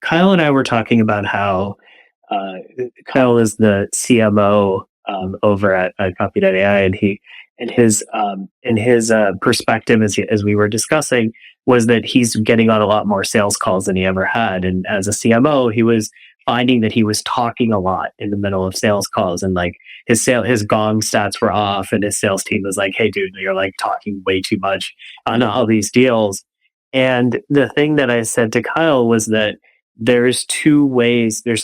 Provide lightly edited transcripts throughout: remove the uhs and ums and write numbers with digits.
Kyle and I were talking about how uh, Kyle is the CMO over at Copy.ai, and his perspective as we were discussing was that he's getting on a lot more sales calls than he ever had, and as a CMO, he was finding that he was talking a lot in the middle of sales calls, and like his gong stats were off, and his sales team was like, "Hey, dude, you're like talking way too much on all these deals." And the thing that I said to Kyle was that there's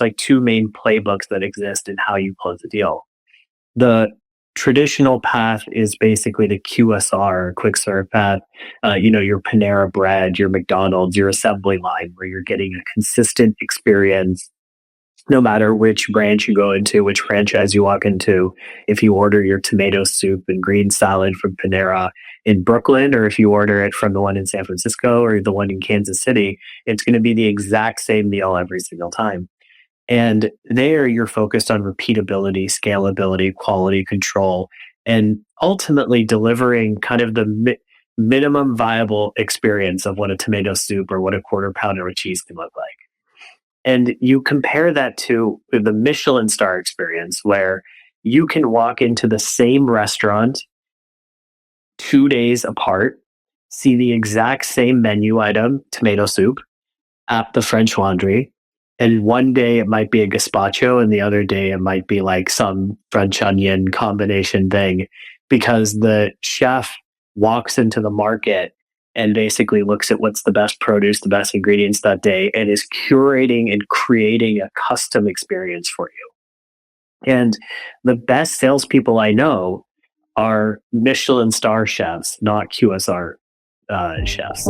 like two main playbooks that exist in how you close a deal. The traditional path is basically the QSR, quick serve path. Your Panera Bread, your McDonald's, your assembly line, where you're getting a consistent experience no matter which branch you go into, which franchise you walk into. If you order your tomato soup and green salad from Panera in Brooklyn, or if you order it from the one in San Francisco or the one in Kansas City, it's going to be the exact same meal every single time. And there you're focused on repeatability, scalability, quality control, and ultimately delivering kind of the minimum viable experience of what a tomato soup or what a quarter pounder of cheese can look like. And you compare that to the Michelin star experience, where you can walk into the same restaurant 2 days apart, see the exact same menu item, tomato soup, at the French Laundry. And one day it might be a gazpacho, and the other day it might be like some French onion combination thing, because the chef walks into the market and basically looks at what's the best produce, the best ingredients that day, and is curating and creating a custom experience for you. And the best salespeople I know are Michelin star chefs, not QSR chefs.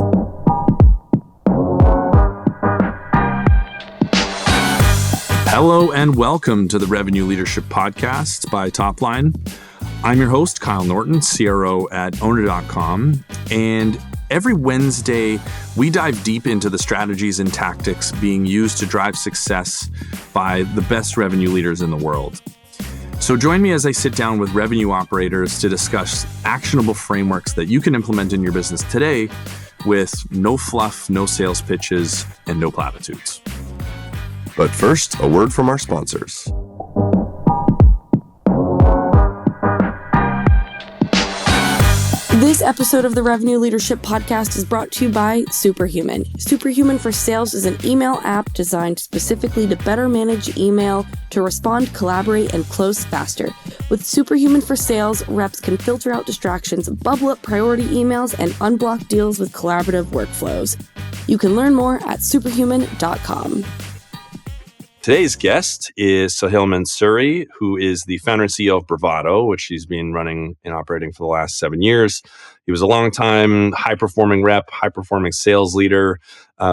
Hello and welcome to the Revenue Leadership Podcast by Topline. I'm your host, Kyle Norton, CRO at owner.com. And every Wednesday, we dive deep into the strategies and tactics being used to drive success by the best revenue leaders in the world. So join me as I sit down with revenue operators to discuss actionable frameworks that you can implement in your business today with no fluff, no sales pitches, and no platitudes. But first, a word from our sponsors. This episode of the Revenue Leadership Podcast is brought to you by Superhuman. Superhuman for Sales is an email app designed specifically to better manage email, to respond, collaborate, and close faster. With Superhuman for Sales, reps can filter out distractions, bubble up priority emails, and unblock deals with collaborative workflows. You can learn more at superhuman.com. Today's guest is Sahil Mansuri, who is the founder and CEO of Bravado, which he's been running and operating for the last 7 years. He was a long-time high-performing rep, high-performing sales leader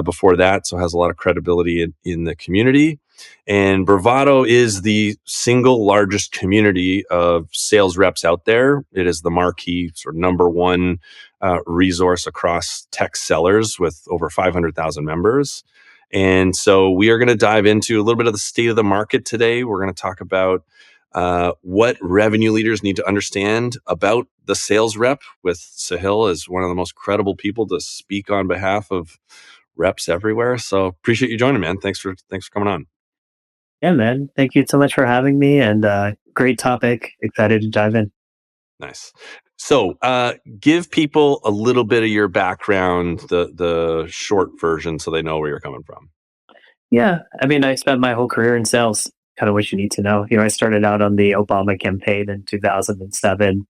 before that, so has a lot of credibility in the community. And Bravado is the single largest community of sales reps out there. It is the marquee sort of number one resource across tech sellers with over 500,000 members. And so we are going to dive into a little bit of the state of the market today. We're going to talk about what revenue leaders need to understand about the sales rep, with Sahil as one of the most credible people to speak on behalf of reps everywhere. So appreciate you joining, man. Thanks for coming on. Yeah, man. Thank you so much for having me, and great topic. Excited to dive in. Nice. So give people a little bit of your background, the short version, so they know where you're coming from. Yeah. I mean, I spent my whole career in sales, kind of what you need to know. I started out on the Obama campaign in 2007,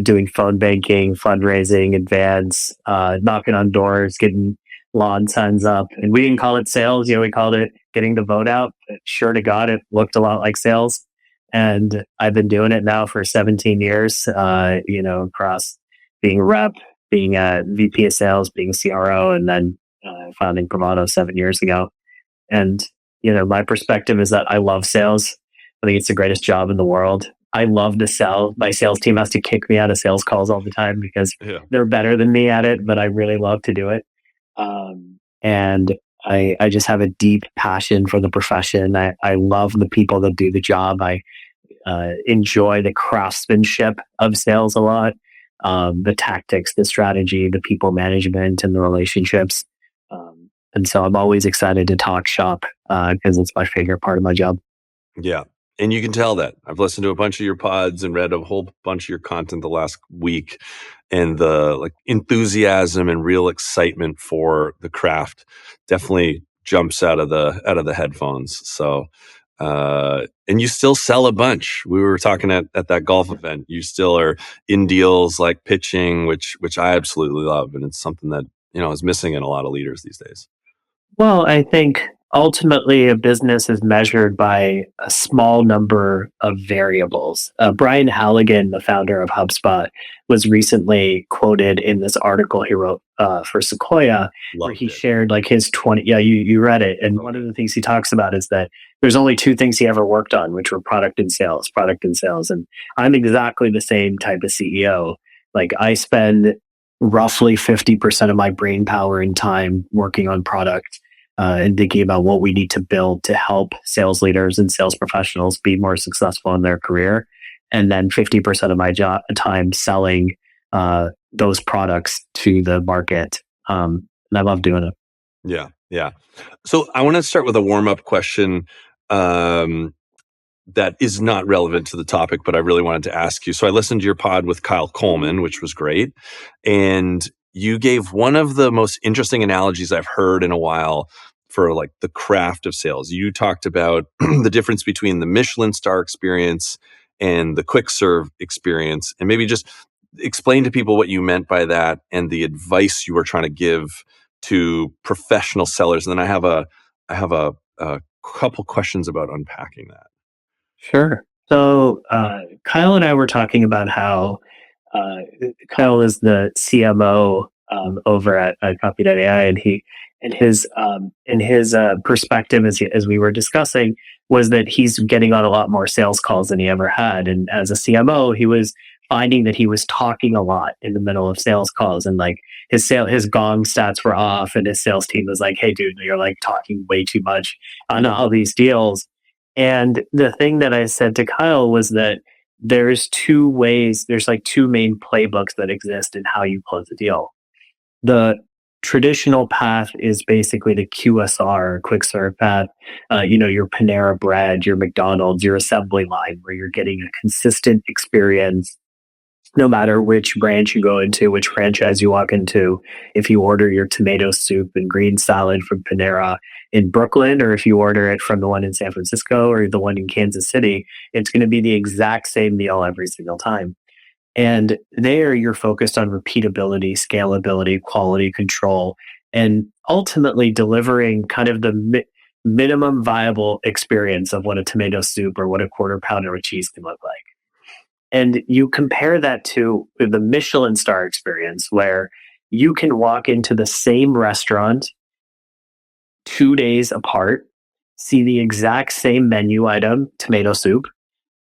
doing phone banking, fundraising, advance, knocking on doors, getting lawn signs up. And we didn't call it sales. We called it getting the vote out. But sure to God, it looked a lot like sales. And I've been doing it now for 17 years, across being rep, being a VP of sales, being CRO, and then founding Bravado 7 years ago. And, my perspective is that I love sales. I think it's the greatest job in the world. I love to sell. My sales team has to kick me out of sales calls all the time because they're better than me at it, but I really love to do it. And I just have a deep passion for the profession. I love the people that do the job. I enjoy the craftsmanship of sales a lot, the tactics, the strategy, the people management, and the relationships. And so I'm always excited to talk shop because it's my favorite part of my job. Yeah. And you can tell that. I've listened to a bunch of your pods and read a whole bunch of your content the last week, and the like enthusiasm and real excitement for the craft definitely jumps out of the headphones. So and you still sell a bunch. We were talking at that golf event. You still are in deals like pitching, which I absolutely love, and it's something that is missing in a lot of leaders these days. Well, I think ultimately a business is measured by a small number of variables. Brian Halligan, the founder of HubSpot, was recently quoted in this article he wrote for Sequoia, where Loved he it. shared like his 20. Yeah, you read it. And one of the things he talks about is that there's only two things he ever worked on, which were product and sales, product and sales. And I'm exactly the same type of CEO. Like I spend roughly 50% of my brain power and time working on product and thinking about what we need to build to help sales leaders and sales professionals be more successful in their career. And then 50% of my time selling those products to the market. And I love doing it. Yeah. Yeah. So I want to start with a warm-up question that is not relevant to the topic, but I really wanted to ask you. So I listened to your pod with Kyle Coleman, which was great. And you gave one of the most interesting analogies I've heard in a while for like the craft of sales. You talked about the difference between the Michelin star experience and the quick serve experience, and maybe just explain to people what you meant by that and the advice you were trying to give to professional sellers. And then I have a couple questions about unpacking that. Sure. So Kyle and I were talking about how Kyle is the CMO over at Copy.ai, and his perspective as we were discussing was that he's getting on a lot more sales calls than he ever had, and as a CMO, he was finding that he was talking a lot in the middle of sales calls, and like his gong stats were off, and his sales team was like, "Hey, dude, you're like talking way too much on all these deals." And the thing that I said to Kyle was that there's like two main playbooks that exist in how you close a deal. The traditional path is basically the QSR, quick serve path. Your Panera Bread, your McDonald's, your assembly line, where you're getting a consistent experience no matter which branch you go into, which franchise you walk into. If you order your tomato soup and green salad from Panera in Brooklyn, or if you order it from the one in San Francisco or the one in Kansas City, it's going to be the exact same meal every single time. And there you're focused on repeatability, scalability, quality control, and ultimately delivering kind of the minimum viable experience of what a tomato soup or what a quarter pounder with cheese can look like. And you compare that to the Michelin star experience, where you can walk into the same restaurant 2 days apart, see the exact same menu item, tomato soup,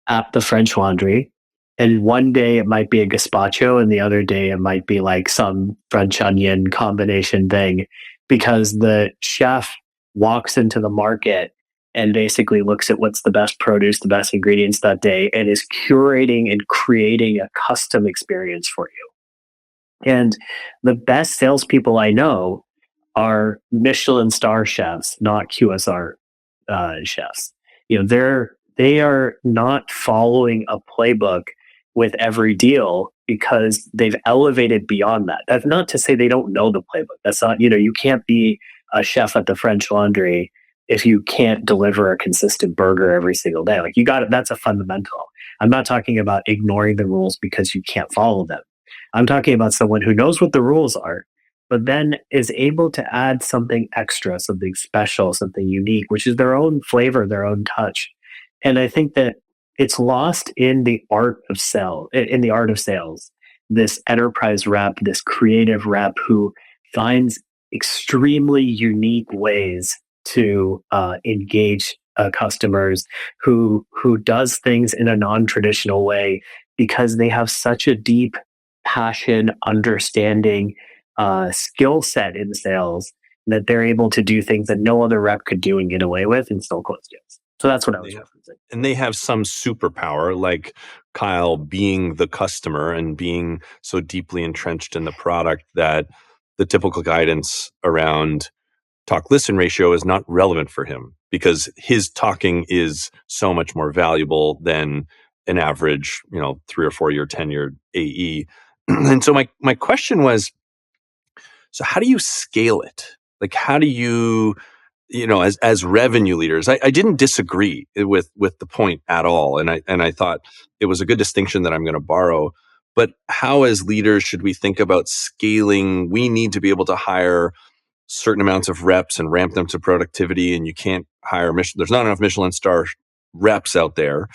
at the French Laundry. And one day it might be a gazpacho, and the other day it might be like some French onion combination thing, because the chef walks into the market and basically looks at what's the best produce, the best ingredients that day, and is curating and creating a custom experience for you. And the best salespeople I know are Michelin star chefs, not QSR chefs. They are not following a playbook with every deal because they've elevated beyond that. That's not to say they don't know the playbook. That's not, you can't be a chef at the French Laundry if you can't deliver a consistent burger every single day. Like that's a fundamental. I'm not talking about ignoring the rules because you can't follow them. I'm talking about someone who knows what the rules are, but then is able to add something extra, something special, something unique, which is their own flavor, their own touch. And I think that it's lost in the art of sales, this enterprise rep, this creative rep who finds extremely unique ways to engage customers, who does things in a non-traditional way because they have such a deep passion, understanding, skill set in sales that they're able to do things that no other rep could do and get away with and still close deals. So that's what I was referencing. And they have some superpower, like Kyle being the customer and being so deeply entrenched in the product that the typical guidance around talk listen ratio is not relevant for him because his talking is so much more valuable than an average, 3 or 4 year tenured AE. And so my question was, so how do you scale it? Like, how do you, as revenue leaders, I didn't disagree with the point at all. And I thought it was a good distinction that I'm going to borrow. But how as leaders should we think about scaling? We need to be able to hire certain amounts of reps and ramp them to productivity. And you can't hire there's not enough Michelin star reps out there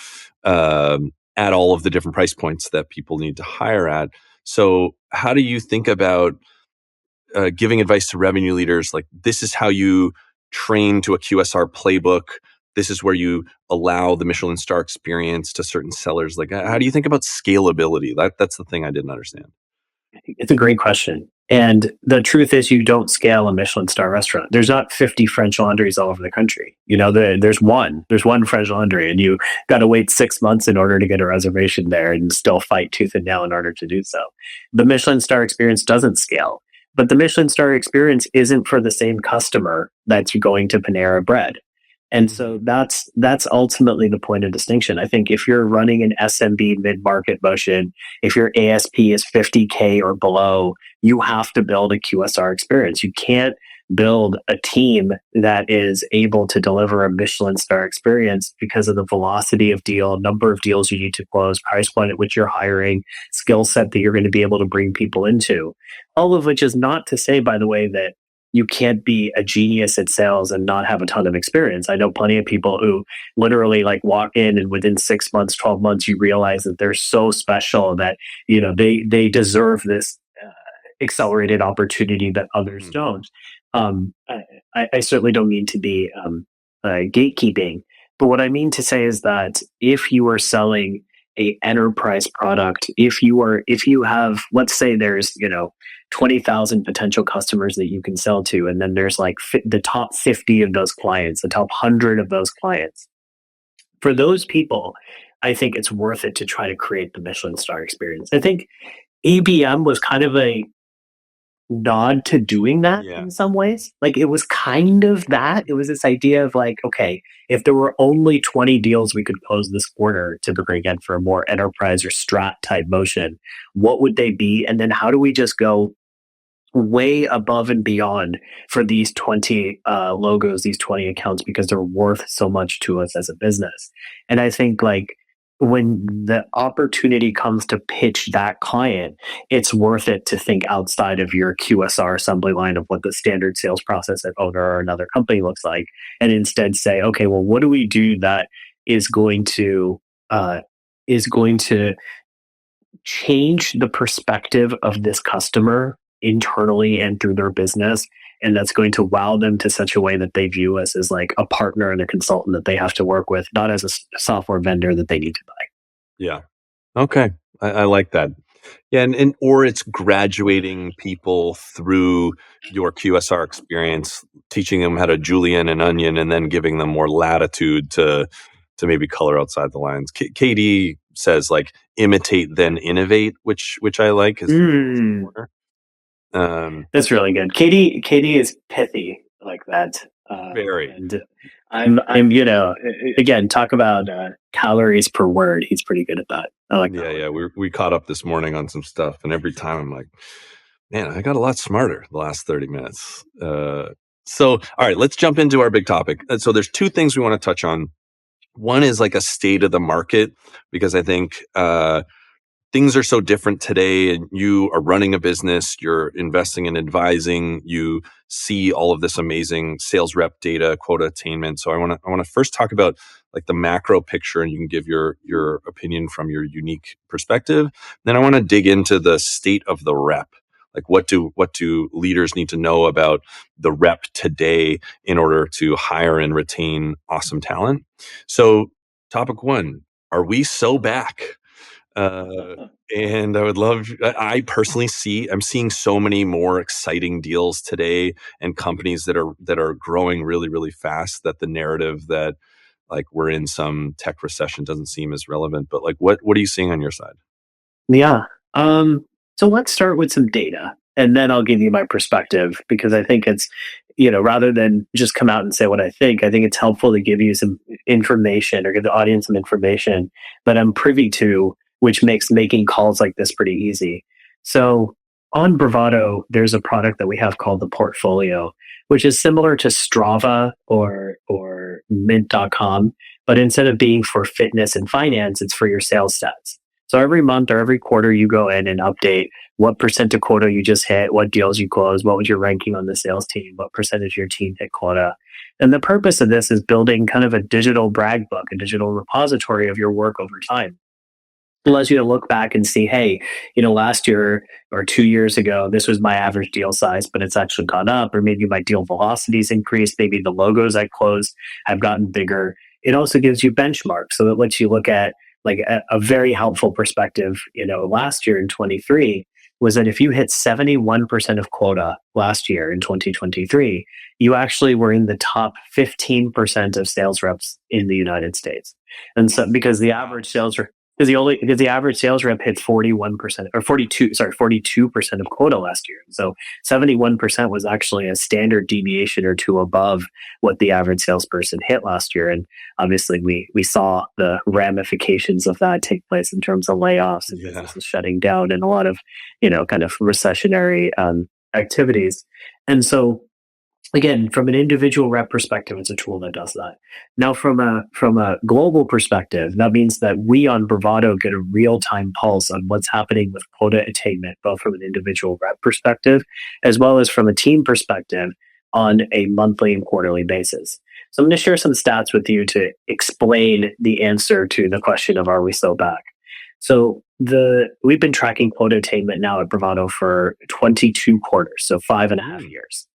at all of the different price points that people need to hire at. So how do you think about giving advice to revenue leaders? Like, this is how you train to a QSR playbook. This is where you allow the Michelin star experience to certain sellers. Like, how do you think about scalability? That's the thing I didn't understand. It's a great question. And the truth is, you don't scale a Michelin star restaurant. There's not 50 French Laundries all over the country. There's one French Laundry, and you got to wait 6 months in order to get a reservation there and still fight tooth and nail in order to do so. The Michelin star experience doesn't scale, but the Michelin star experience isn't for the same customer that's going to Panera Bread. And so that's ultimately the point of distinction. I think if you're running an SMB mid-market motion, if your ASP is 50K or below, you have to build a QSR experience. You can't build a team that is able to deliver a Michelin star experience because of the velocity of deal, number of deals you need to close, price point at which you're hiring, skill set that you're going to be able to bring people into. All of which is not to say, by the way, that you can't be a genius at sales and not have a ton of experience. I know plenty of people who literally walk in and within 6 months, 12 months, you realize that they're so special that, they deserve this accelerated opportunity that others don't. I certainly don't mean to be gatekeeping, but what I mean to say is that if you are selling a enterprise product, if you have, let's say there's 20,000 potential customers that you can sell to, and then there's the top 50 of those clients, the top 100 of those clients. For those people, I think it's worth it to try to create the Michelin star experience. I think ABM was kind of a nod to doing that in some ways. It was kind of that. It was this idea of okay, if there were only 20 deals we could close this quarter, typically again for a more enterprise or strat type motion, what would they be? And then how do we just go way above and beyond for these 20 logos, these 20 accounts, because they're worth so much to us as a business. And I think when the opportunity comes to pitch that client, it's worth it to think outside of your QSR assembly line of what the standard sales process at owner or another company looks like, and instead say, okay, well, what do we do that is going to change the perspective of this customer internally and through their business, and that's going to wow them to such a way that they view us as a partner and a consultant that they have to work with, not as a software vendor that they need to buy. Yeah. Okay. I like that. Yeah. Or it's graduating people through your QSR experience, teaching them how to julienne an onion, and then giving them more latitude to maybe color outside the lines. KD says imitate then innovate, which I like. That's really good. Katie is pithy like that. Very. And I'm again, talk about calories per word. He's pretty good at that. I like that. Yeah. We caught up this morning on some stuff, and every time I'm like, man, I got a lot smarter the last 30 minutes. So, all right, let's jump into our big topic. So there's two things we want to touch on. One is a state of the market, because I think things are so different today, and you are running a business, you're investing in advising, you see all of this amazing sales rep data, quota attainment. So I want to first talk about the macro picture, and you can give your opinion from your unique perspective. Then I want to dig into the state of the rep. What do leaders need to know about the rep today in order to hire and retain awesome talent? So topic one, are we so back? And I personally I'm seeing so many more exciting deals today, and companies that are growing really, really fast, that the narrative that we're in some tech recession doesn't seem as relevant. But what are you seeing on your side? Yeah. So let's start with some data, and then I'll give you my perspective, because I think rather than just come out and say what I think it's helpful to give you some information or give the audience some information that I'm privy to, which makes making calls like this pretty easy. So on Bravado, there's a product that we have called the Portfolio, which is similar to Strava or Mint.com, but instead of being for fitness and finance, it's for your sales stats. So every month or every quarter, you go in and update what percent of quota you just hit, what deals you closed, what was your ranking on the sales team, what percentage of your team hit quota. And the purpose of this is building kind of a digital brag book, a digital repository of your work over time. It allows you to look back and see, hey, last year or 2 years ago, this was my average deal size, but it's actually gone up, or maybe my deal velocities increased. Maybe the logos I closed have gotten bigger. It also gives you benchmarks. So it lets you look at like a very helpful perspective. Last year in 23 was that if you hit 71% of quota last year in 2023, you actually were in the top 15% of sales reps in the United States. And so because the average sales rep, because the average sales rep hits 41% or 42% of quota last year. So 71% was actually a standard deviation or two above what the average salesperson hit last year. And obviously we saw the ramifications of that take place in terms of layoffs and businesses shutting down and a lot of, kind of recessionary activities. And so again, from an individual rep perspective, it's a tool that does that. Now, from a global perspective, that means that we on Bravado get a real-time pulse on what's happening with quota attainment, both from an individual rep perspective, as well as from a team perspective on a monthly and quarterly basis. So I'm going to share some stats with you to explain the answer to the question of, are we so back? So we've been tracking quota attainment now at Bravado for 22 quarters, so 5.5 years.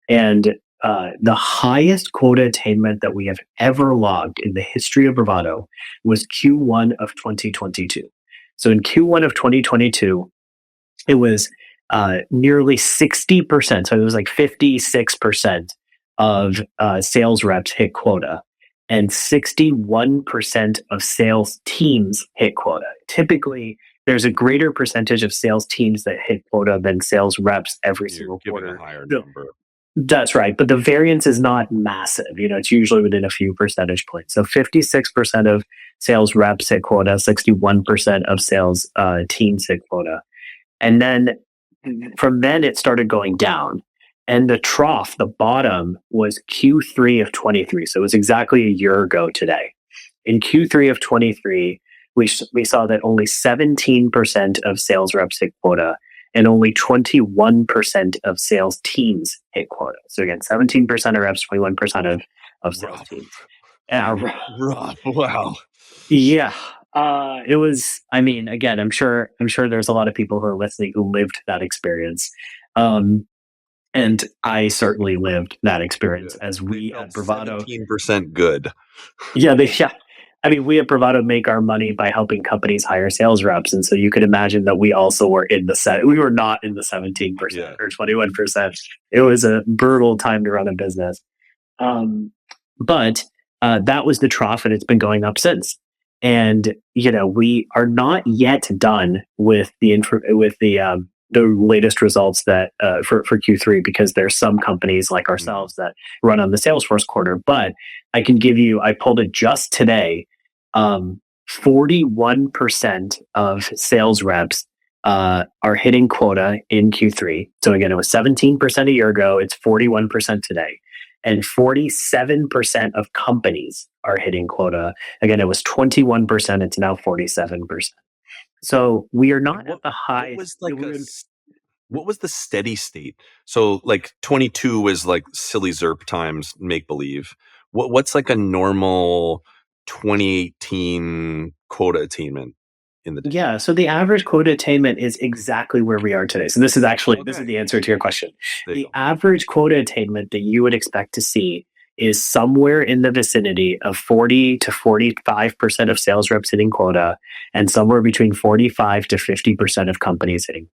And the highest quota attainment that we have ever logged in the history of Bravado was Q1 of 2022. So in Q1 of 2022, it was nearly 60%. So it was like 56% of sales reps hit quota, and 61% of sales teams hit quota. Typically, there's a greater percentage of sales teams that hit quota than sales reps every single quarter. A higher number. That's right. But the variance is not massive. It's usually within a few percentage points. So 56% of sales reps hit quota, 61% of sales teams hit quota. And then from then it started going down. And the trough, the bottom, was Q3 of 23. So it was exactly a year ago today. In Q3 of 23, we saw that only 17% of sales reps hit quota, and only 21% of sales teams hit quota. So again, 17% of reps, 21% of sales teams. Rough. Wow. Yeah. It was, again, I'm sure there's a lot of people who are listening who lived that experience. And I certainly lived that experience as we at Bravado. 17% good. Yeah. We at Bravado make our money by helping companies hire sales reps. And so you could imagine that we also were we were not in the 17% or 21%. It was a brutal time to run a business. But that was the trough, and it's been going up since. And, we are not yet done with the latest results that for Q3, because there's some companies like ourselves that run on the Salesforce quarter. But I can give you, I pulled it just today, 41% of sales reps are hitting quota in Q3. So again, it was 17% a year ago. It's 41% today. And 47% of companies are hitting quota. Again, it was 21%. It's now 47%. So we are not at the high. What was the steady state? So like 22 was like silly ZERP times make believe. What's like a normal 2018 quota attainment in the day? Yeah, so the average quota attainment is exactly where we are today. So this is actually this is the answer to your question. The average quota attainment that you would expect to see is somewhere in the vicinity of 40 to 45% of sales reps hitting quota, and somewhere between 45 to 50% of companies hitting.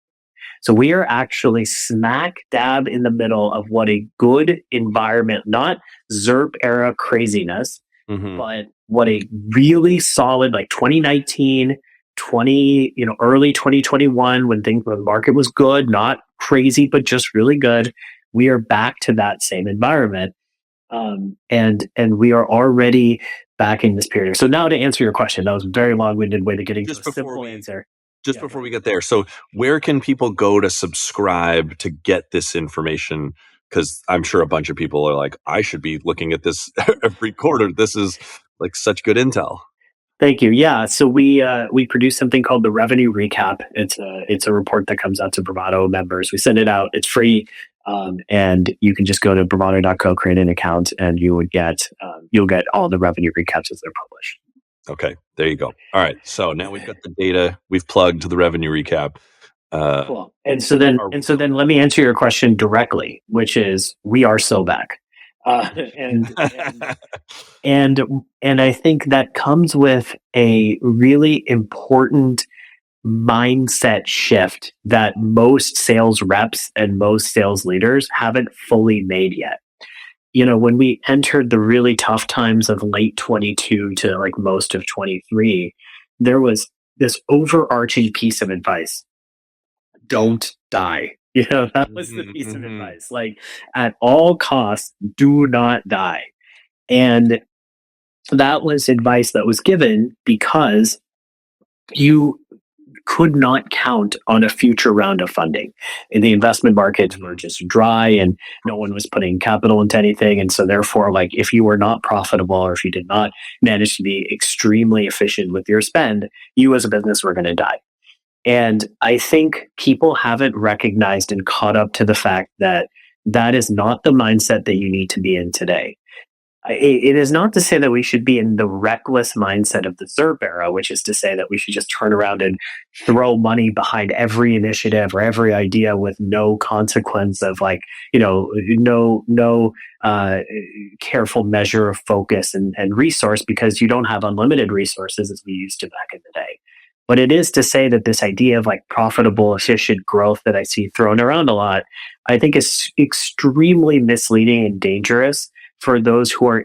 So we are actually smack dab in the middle of what a good environment, not ZERP era craziness, but what a really solid, like 2019, early 2021, when the market was good, not crazy, but just really good. we are back to that same environment. And we are already back in this period. So now to answer your question, that was a very long-winded way to getting to a simple answer. Just before we get there, so where can people go to subscribe to get this information? Because I'm sure a bunch of people are like, I should be looking at this every quarter. This is like such good intel. Thank you. Yeah, so we produce something called the Revenue Recap. It's a report that comes out to Bravado members. We send it out. It's free, and you can just go to bravado.co, create an account, and you'll get all the revenue recaps as they're published. Okay, there you go. All right, so now we've got the data. We've plugged the Revenue Recap. Cool. And so then let me answer your question directly, which is we are so back. And I think that comes with a really important mindset shift that most sales reps and most sales leaders haven't fully made yet. When we entered the really tough times of late 22 to like most of 23, there was this overarching piece of advice. Don't die. That was the piece of advice. Like, at all costs, do not die. And that was advice that was given because you could not count on a future round of funding. And the investment markets were just dry and no one was putting capital into anything. And so therefore, like, if you were not profitable or if you did not manage to be extremely efficient with your spend, you as a business were going to die. And I think people haven't recognized and caught up to the fact that that is not the mindset that you need to be in today. It is not to say that we should be in the reckless mindset of the ZERP era, which is to say that we should just turn around and throw money behind every initiative or every idea with no consequence of no careful measure of focus and resource, because you don't have unlimited resources as we used to back in the day. But it is to say that this idea of like profitable, efficient growth that I see thrown around a lot, I think is extremely misleading and dangerous for those who are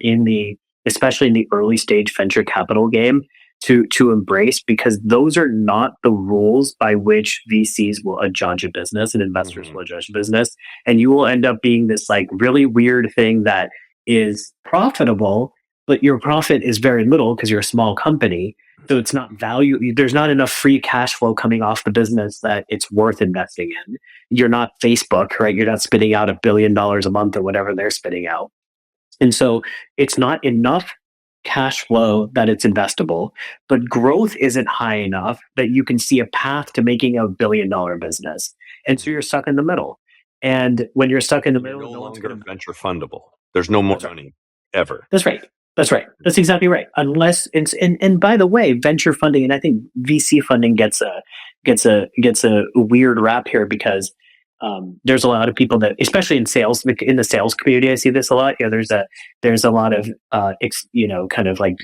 especially in the early stage venture capital game to embrace, because those are not the rules by which VCs will judge a business and investors will judge a business. And you will end up being this like really weird thing that is profitable, but your profit is very little because you're a small company. So it's not value. There's not enough free cash flow coming off the business that it's worth investing in. You're not Facebook, right? You're not spitting out $1 billion a month or whatever they're spitting out. And so it's not enough cash flow that it's investable, but growth isn't high enough that you can see a path to making a $1 billion business. And so you're stuck in the middle. And when you're stuck in the middle, no longer venture fundable. There's no more money ever. That's right. That's exactly right. Unless it's and by the way, venture funding, and I think VC funding gets a weird rap here because there's a lot of people that, especially in sales, in the sales community, I see this a lot. There's a lot of kind of like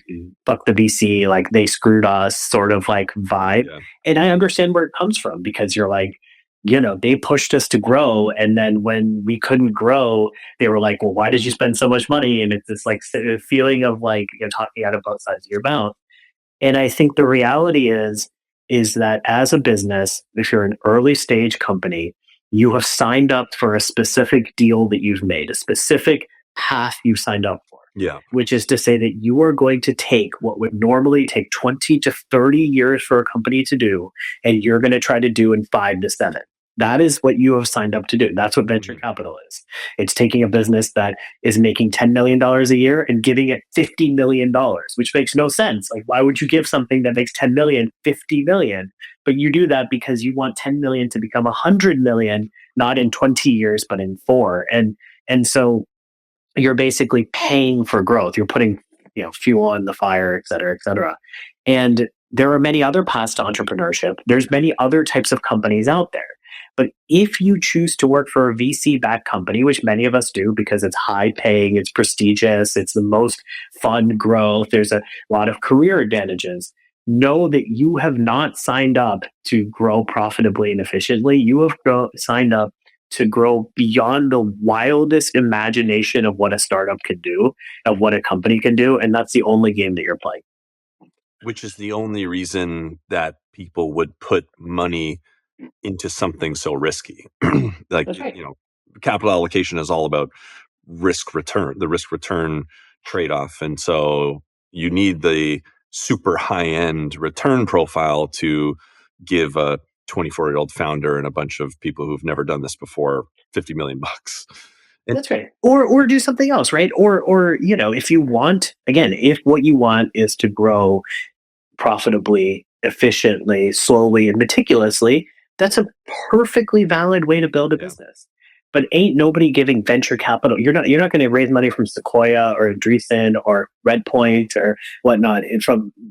fuck the VC, like they screwed us sort of like vibe. Yeah. And I understand where it comes from, because you're like, they pushed us to grow. And then when we couldn't grow, they were like, well, why did you spend so much money? And it's this like feeling of like, talking out of both sides of your mouth. And I think the reality is that as a business, if you're an early stage company, you have signed up for a specific deal that you've made, a specific path you signed up for. Yeah. Which is to say that you are going to take what would normally take 20 to 30 years for a company to do, and you're going to try to do in 5 to 7. That is what you have signed up to do. That's what venture capital is. It's taking a business that is making $10 million a year and giving it $50 million, which makes no sense. Like, why would you give something that makes 10 million, 50 million? But you do that because you want 10 million to become 100 million, not in 20 years, but in 4. And so you're basically paying for growth. You're putting, fuel on the fire, et cetera, et cetera. And there are many other paths to entrepreneurship. There's many other types of companies out there. But if you choose to work for a VC-backed company, which many of us do because it's high-paying, it's prestigious, it's the most fun growth, there's a lot of career advantages, know that you have not signed up to grow profitably and efficiently. You have signed up to grow beyond the wildest imagination of what a startup can do, of what a company can do, and that's the only game that you're playing. Which is the only reason that people would put money into something so risky. Like, right. capital allocation is all about risk return, the risk return trade-off. And so you need the super high-end return profile to give a 24-year-old founder and a bunch of people who've never done this before $50 million. And that's right. Or do something else, right? Or if you want, again, if what you want is to grow profitably, efficiently, slowly, and meticulously, that's a perfectly valid way to build a business. But ain't nobody giving venture capital. You're not going to raise money from Sequoia or Andreessen or Redpoint or whatnot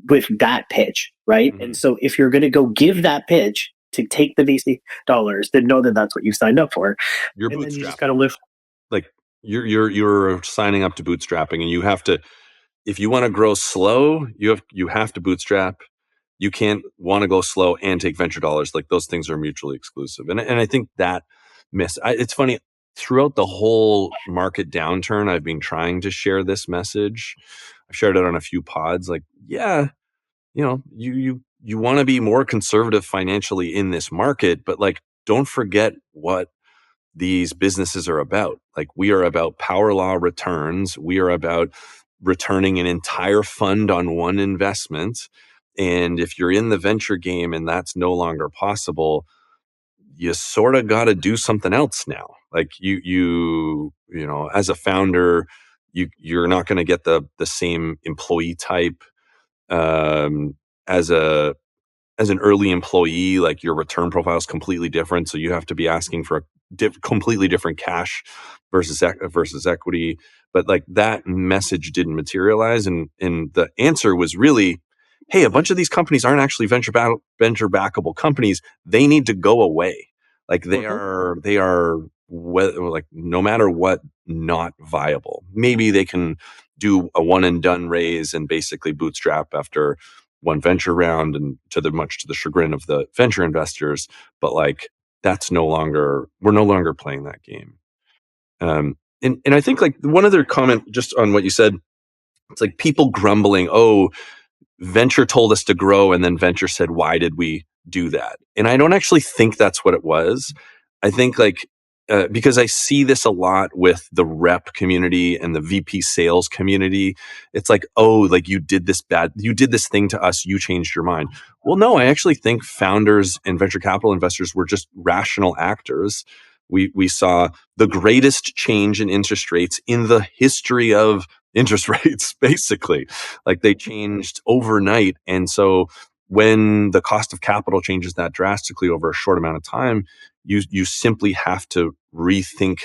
with that pitch, right? Mm-hmm. And so if you're going to go give that pitch to take the VC dollars, then know that that's what you signed up for. You're and bootstrapping. then you just got to live. Like you're signing up to bootstrapping, and you have to, if you want to grow slow, you have to bootstrap. You can't want to go slow and take venture dollars. Like those things are mutually exclusive. And I think that it's funny, throughout the whole market downturn, I've been trying to share this message. I've shared it on a few pods. Like, you want to be more conservative financially in this market, but like, don't forget what these businesses are about. Like, we are about power law returns. We are about returning an entire fund on one investment. And if you're in the venture game and that's no longer possible, you sort of got to do something else now. Like you as a founder, you're not going to get the same employee type as an early employee. Like, your return profile is completely different, so you have to be asking for a completely different cash versus equity. But like, that message didn't materialize, and the answer was really, hey, a bunch of these companies aren't actually venture backable companies. They need to go away. Like, they are like, no matter what, not viable. Maybe they can do a one and done raise and basically bootstrap after one venture round, and much to the chagrin of the venture investors. But like, we're no longer playing that game. And I think, like, one other comment just on what you said, it's like people grumbling, oh, venture told us to grow, and then venture said, why did we do that? And I don't actually think that's what it was. I think, like, because I see this a lot with the rep community and the VP sales community. It's like, oh, like, you did this thing to us, you changed your mind. Well, no, I actually think founders and venture capital investors were just rational actors. We saw the greatest change in interest rates in the history of interest rates, basically. Like, they changed overnight. And so when the cost of capital changes that drastically over a short amount of time, you simply have to rethink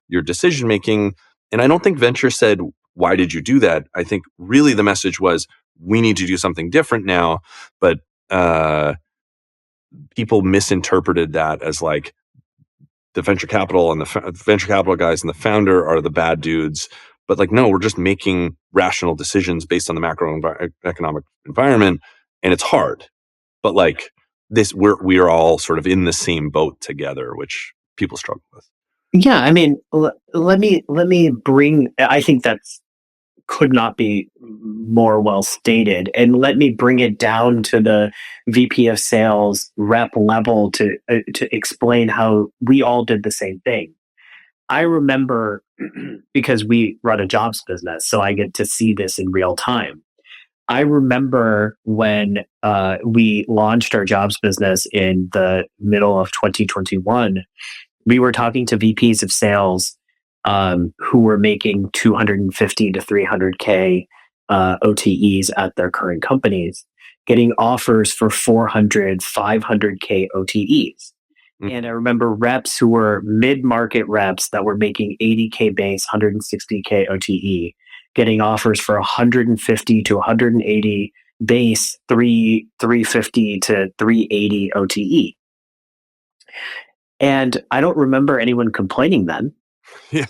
your decision making. And I don't think venture said, why did you do that? I think really the message was, we need to do something different now. But people misinterpreted that as like, the venture capital and the venture capital guys and the founder are the bad dudes. But like, no, we're just making rational decisions based on the macroeconomic environment, and it's hard. But like this, we are all sort of in the same boat together, which people struggle with. Yeah, I mean, let me bring. I think that's could not be more well stated, and let me bring it down to the VP of sales rep level to explain how we all did the same thing. I remember, because we run a jobs business, so I get to see this in real time. I remember when we launched our jobs business in the middle of 2021, we were talking to VPs of sales who were making 250 to 300K OTEs at their current companies, getting offers for 400, 500K OTEs. And I remember reps who were mid-market reps that were making 80K base, 160K OTE, getting offers for 150 to 180 base, 350 to 380 OTE. And I don't remember anyone complaining then. Yeah.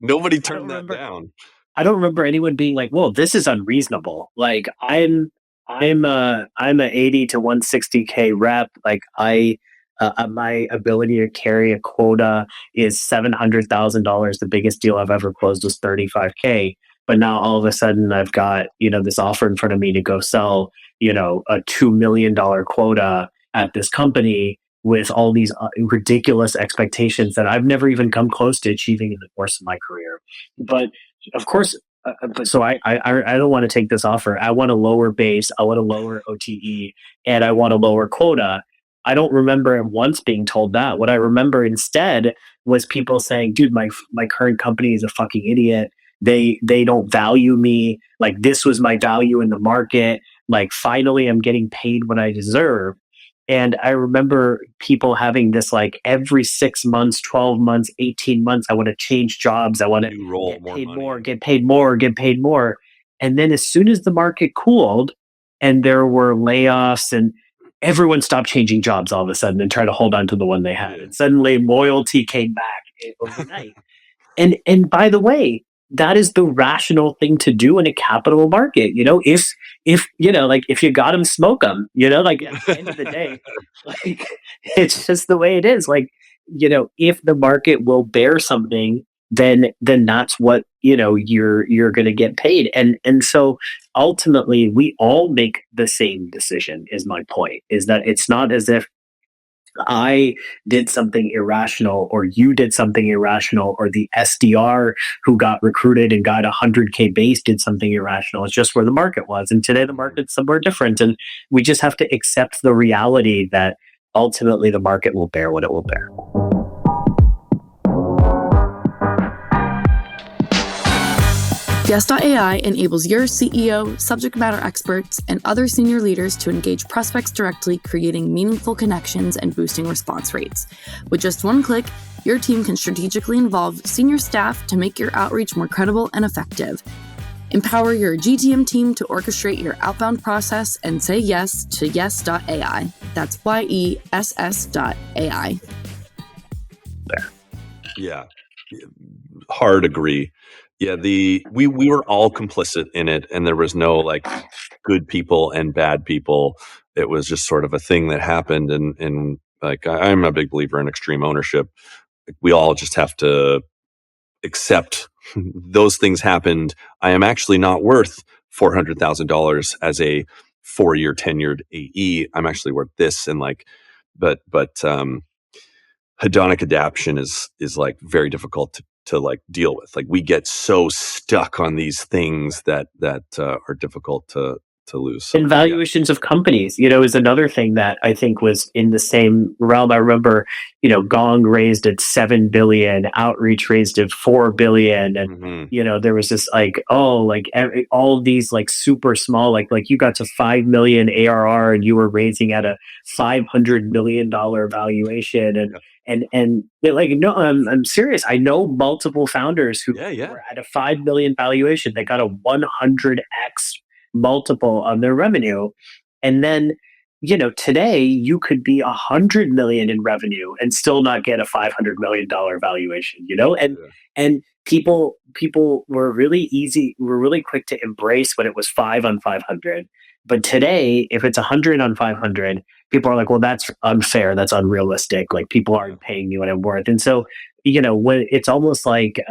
Nobody turned that down. I don't remember anyone being like, "Whoa, this is unreasonable." Like, I'm a 80 to 160K rep. Like, my ability to carry a quota is $700,000. The biggest deal I've ever closed was 35K. But now all of a sudden I've got, this offer in front of me to go sell, a $2 million quota at this company with all these ridiculous expectations that I've never even come close to achieving in the course of my career. But of course, but so I don't want to take this offer. I want a lower base, I want a lower OTE, and I want a lower quota. I don't remember once being told that. What I remember instead was people saying, "Dude, my current company is a fucking idiot. They don't value me. Like this was my value in the market. Like finally, I'm getting paid what I deserve." And I remember people having this like every 6 months, 12 months, 18 months, I want to change jobs. I want to You roll get more paid money. more, get paid more, get paid more. And then as soon as the market cooled and there were layoffs and everyone stopped changing jobs all of a sudden and tried to hold on to the one they had. Yeah. And suddenly loyalty came back overnight. And by the way, that is the rational thing to do in a capital market. If like if you got them, smoke them. Like at the end of the day, like it's just the way it is. Like if the market will bear something, then that's what you're going to get paid. And so ultimately, we all make the same decision. Is my point? Is that it's not as if I did something irrational or you did something irrational or the SDR who got recruited and got 100K base did something irrational. It's just where the market was. And today the market's somewhere different. And we just have to accept the reality that ultimately the market will bear what it will bear. Yes.ai enables your CEO, subject matter experts, and other senior leaders to engage prospects directly, creating meaningful connections and boosting response rates. With just one click, your team can strategically involve senior staff to make your outreach more credible and effective. Empower your GTM team to orchestrate your outbound process and say yes to yes.ai. That's YESS.ai. Yeah. Hard agree. Yeah, we were all complicit in it, and there was no like good people and bad people. It was just sort of a thing that happened, and like I'm a big believer in extreme ownership. We all just have to accept those things happened. I am actually not worth $400,000 as a 4-year tenured AE. I'm actually worth this, and like, but hedonic adaptation is like very difficult to like deal with. Like we get so stuck on these things that are difficult to lose. So, and valuations of companies, is another thing that I think was in the same realm. I remember, Gong raised at 7 billion, Outreach raised at 4 billion. And, there was this like, all these like super small, like you got to 5 million ARR and you were raising at a $500 million valuation. And they're like, no, I'm serious. I know multiple founders who were at a 5 million valuation. They got a 100x multiple on their revenue. And then, today you could be 100 million in revenue and still not get a $500 million valuation, and people were really quick to embrace when it was 5 on 500. But today, if it's 100 on 500, people are like, well, that's unfair. That's unrealistic. Like people aren't paying me what I'm worth. And so, when it's almost like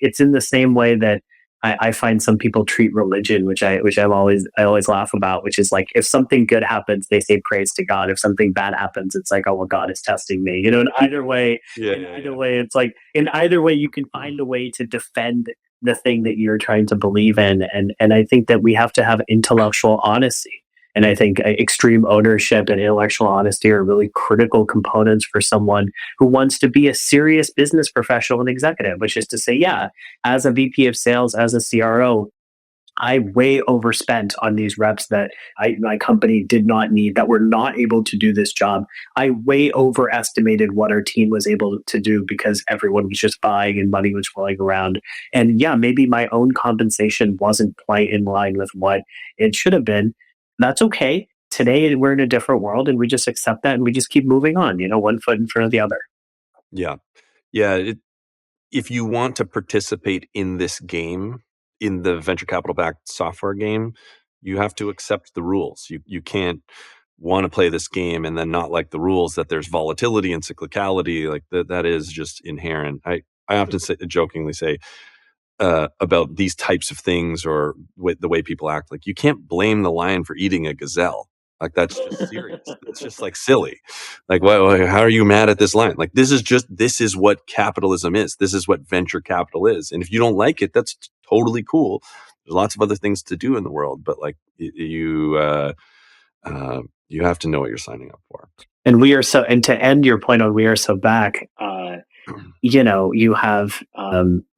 it's in the same way that I find some people treat religion, which I always laugh about, which is like if something good happens, they say praise to God. If something bad happens, it's like, oh well, God is testing me. In either way, it's like in either way, you can find a way to defend the thing that you're trying to believe in, and I think that we have to have intellectual honesty. And I think extreme ownership and intellectual honesty are really critical components for someone who wants to be a serious business professional and executive, which is to say, yeah, as a VP of sales, as a CRO, I way overspent on these reps that my company did not need, that were not able to do this job. I way overestimated what our team was able to do because everyone was just buying and money was flowing around. And yeah, maybe my own compensation wasn't quite in line with what it should have been. That's okay. Today we're in a different world and we just accept that and we just keep moving on, one foot in front of the other. Yeah. Yeah. If you want to participate in this game, in the venture capital backed software game, you have to accept the rules. You can't want to play this game and then not like the rules, that there's volatility and cyclicality. Like that is just inherent. I often jokingly say, about these types of things or with the way people act, like you can't blame the lion for eating a gazelle. Like, that's just serious. It's just like silly. Like, how are you mad at this line? Like, this is what capitalism is. This is what venture capital is. And if you don't like it, that's totally cool. There's lots of other things to do in the world, but like you have to know what you're signing up for. And to end your point on we are so back, you have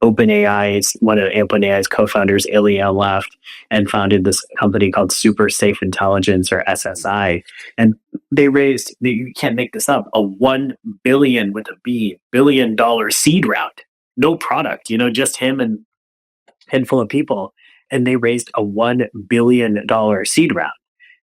OpenAI's, one of OpenAI's co-founders, Ilya, left and founded this company called Super Safe Intelligence, or SSI. And they raised, you can't make this up, a $1 billion with a B, $1 billion seed round. No product, just him and a handful of people. And they raised a $1 billion seed round.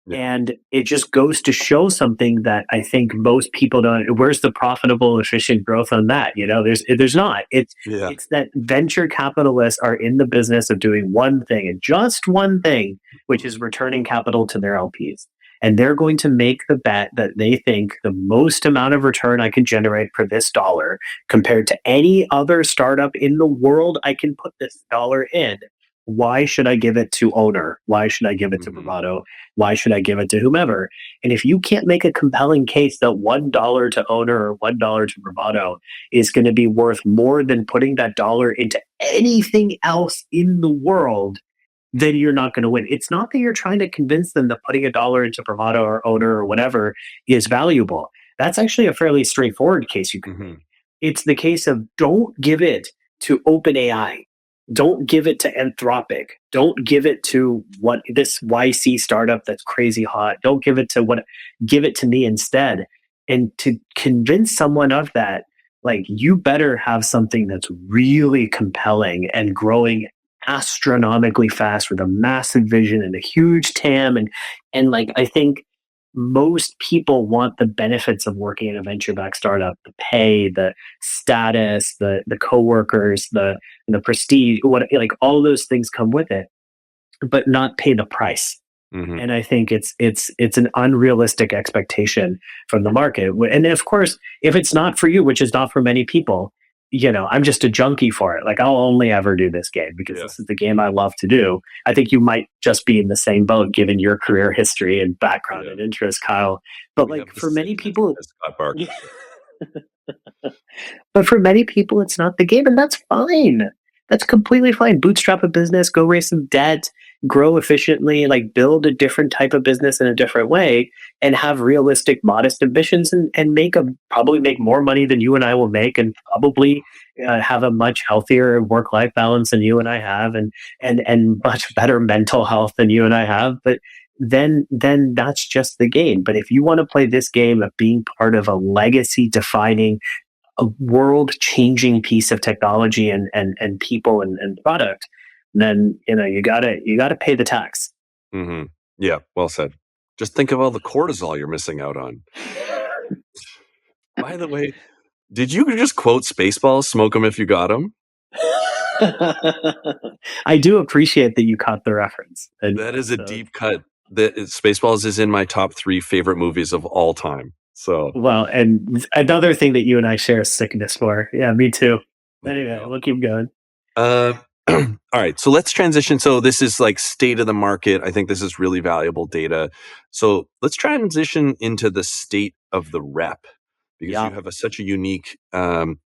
Yeah. And it just goes to show something that I think most people don't. Where's the profitable, efficient growth on that? There's not. It's that venture capitalists are in the business of doing one thing, and just one thing, which is returning capital to their LPs. And they're going to make the bet that they think the most amount of return I can generate for this dollar compared to any other startup in the world I can put this dollar in. Why should I give it to Owner? Why should I give it to Bravado? Why should I give it to whomever? And if you can't make a compelling case that $1 to Owner or $1 to Bravado is going to be worth more than putting that dollar into anything else in the world, then you're not going to win. It's not that you're trying to convince them that putting $1 into Bravado or Owner or whatever is valuable. That's actually a fairly straightforward case you can make. It's the case of don't give it to OpenAI. Don't give it to Anthropic. Don't give it to this YC startup that's crazy hot. Don't give it to give it to me instead. And to convince someone of that, like, you better have something that's really compelling and growing astronomically fast with a massive vision and a huge TAM. And like, I think most people want the benefits of working in a venture-backed startup: the pay, the status, the coworkers, the prestige, like all those things come with it, but not pay the price. And I think it's an unrealistic expectation from the market. And of course, if it's not for you, which is not for many people, I'm just a junkie for it. Like, I'll only ever do this game because this is the game I love to do. I think you might just be in the same boat given your career history and background and interest, Kyle. But for many people, but for many people, it's not the game, and that's fine. That's completely fine. Bootstrap a business, go raise some debt, grow efficiently, like build a different type of business in a different way, and have realistic, modest ambitions, and probably make more money than you and I will make, and probably have a much healthier work-life balance than you and I have, and much better mental health than you and I have. But then that's just the game. But if you want to play this game of being part of a legacy-defining, a world-changing piece of technology and people and product, then you gotta pay the tax. Yeah, well said. Just think of all the cortisol you're missing out on. By the way, did you just quote Spaceballs? Smoke 'em if you got 'em. I do appreciate that you caught the reference. That is a deep cut. Spaceballs is in my top 3 favorite movies of all time. So, well, and another thing that you and I share sickness for. Yeah, me too. Anyway, we'll keep going. All right, so let's transition. So this is like state of the market. I think this is really valuable data. So let's transition into the state of the rep, because you have such a unique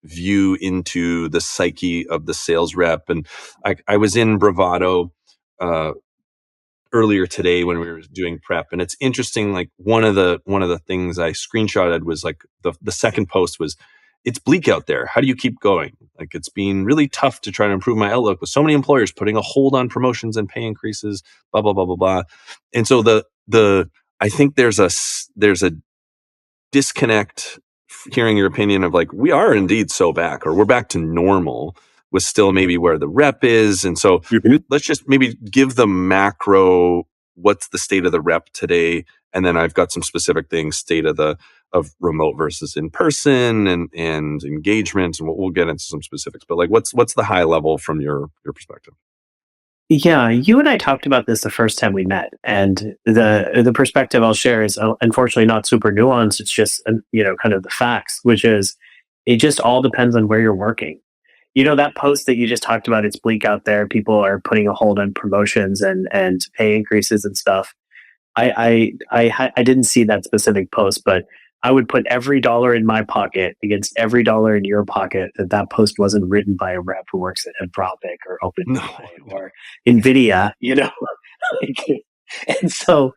view into the psyche of the sales rep. And I was in Bravado earlier today when we were doing prep, and it's interesting. Like one of the things I screenshotted was like the second post was, "It's bleak out there. How do you keep going? Like, it's been really tough to try to improve my outlook with so many employers putting a hold on promotions and pay increases, blah, blah, blah, blah, blah." And so I think there's a disconnect hearing your opinion of like, we are indeed so back, or we're back to normal with still maybe where the rep is. And so let's just maybe give the macro, what's the state of the rep today? And then I've got some specific things, state of remote versus in person and engagement, and we'll get into some specifics. But like, what's the high level from your perspective? Yeah, you and I talked about this the first time we met, and the perspective I'll share is unfortunately not super nuanced. It's just kind of the facts, which is it just all depends on where you're working. That post that you just talked about, it's bleak out there. People are putting a hold on promotions and pay increases and stuff. I didn't see that specific post, but I would put every dollar in my pocket against every dollar in your pocket that post wasn't written by a rep who works at Anthropic or No, OpenAI or NVIDIA, Like, and so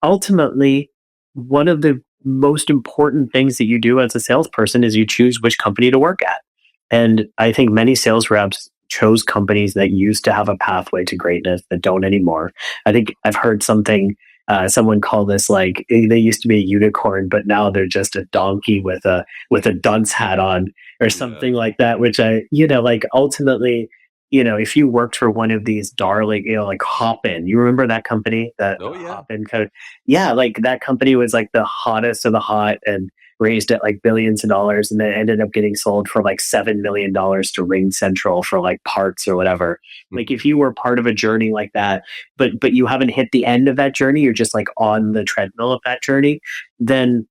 ultimately, one of the most important things that you do as a salesperson is you choose which company to work at. And I think many sales reps chose companies that used to have a pathway to greatness that don't anymore. I think I've heard someone call this like they used to be a unicorn, but now they're just a donkey with a dunce hat on or something like that. Which like ultimately, if you worked for one of these darling, like Hopin, you remember that company, that Oh, yeah. Hopin code? Yeah, like that company was like the hottest of the hot and raised at like billions of dollars, and then ended up getting sold for like $7 million to Ring Central for like parts or whatever. Like if you were part of a journey like that, but you haven't hit the end of that journey, you're just like on the treadmill of that journey, then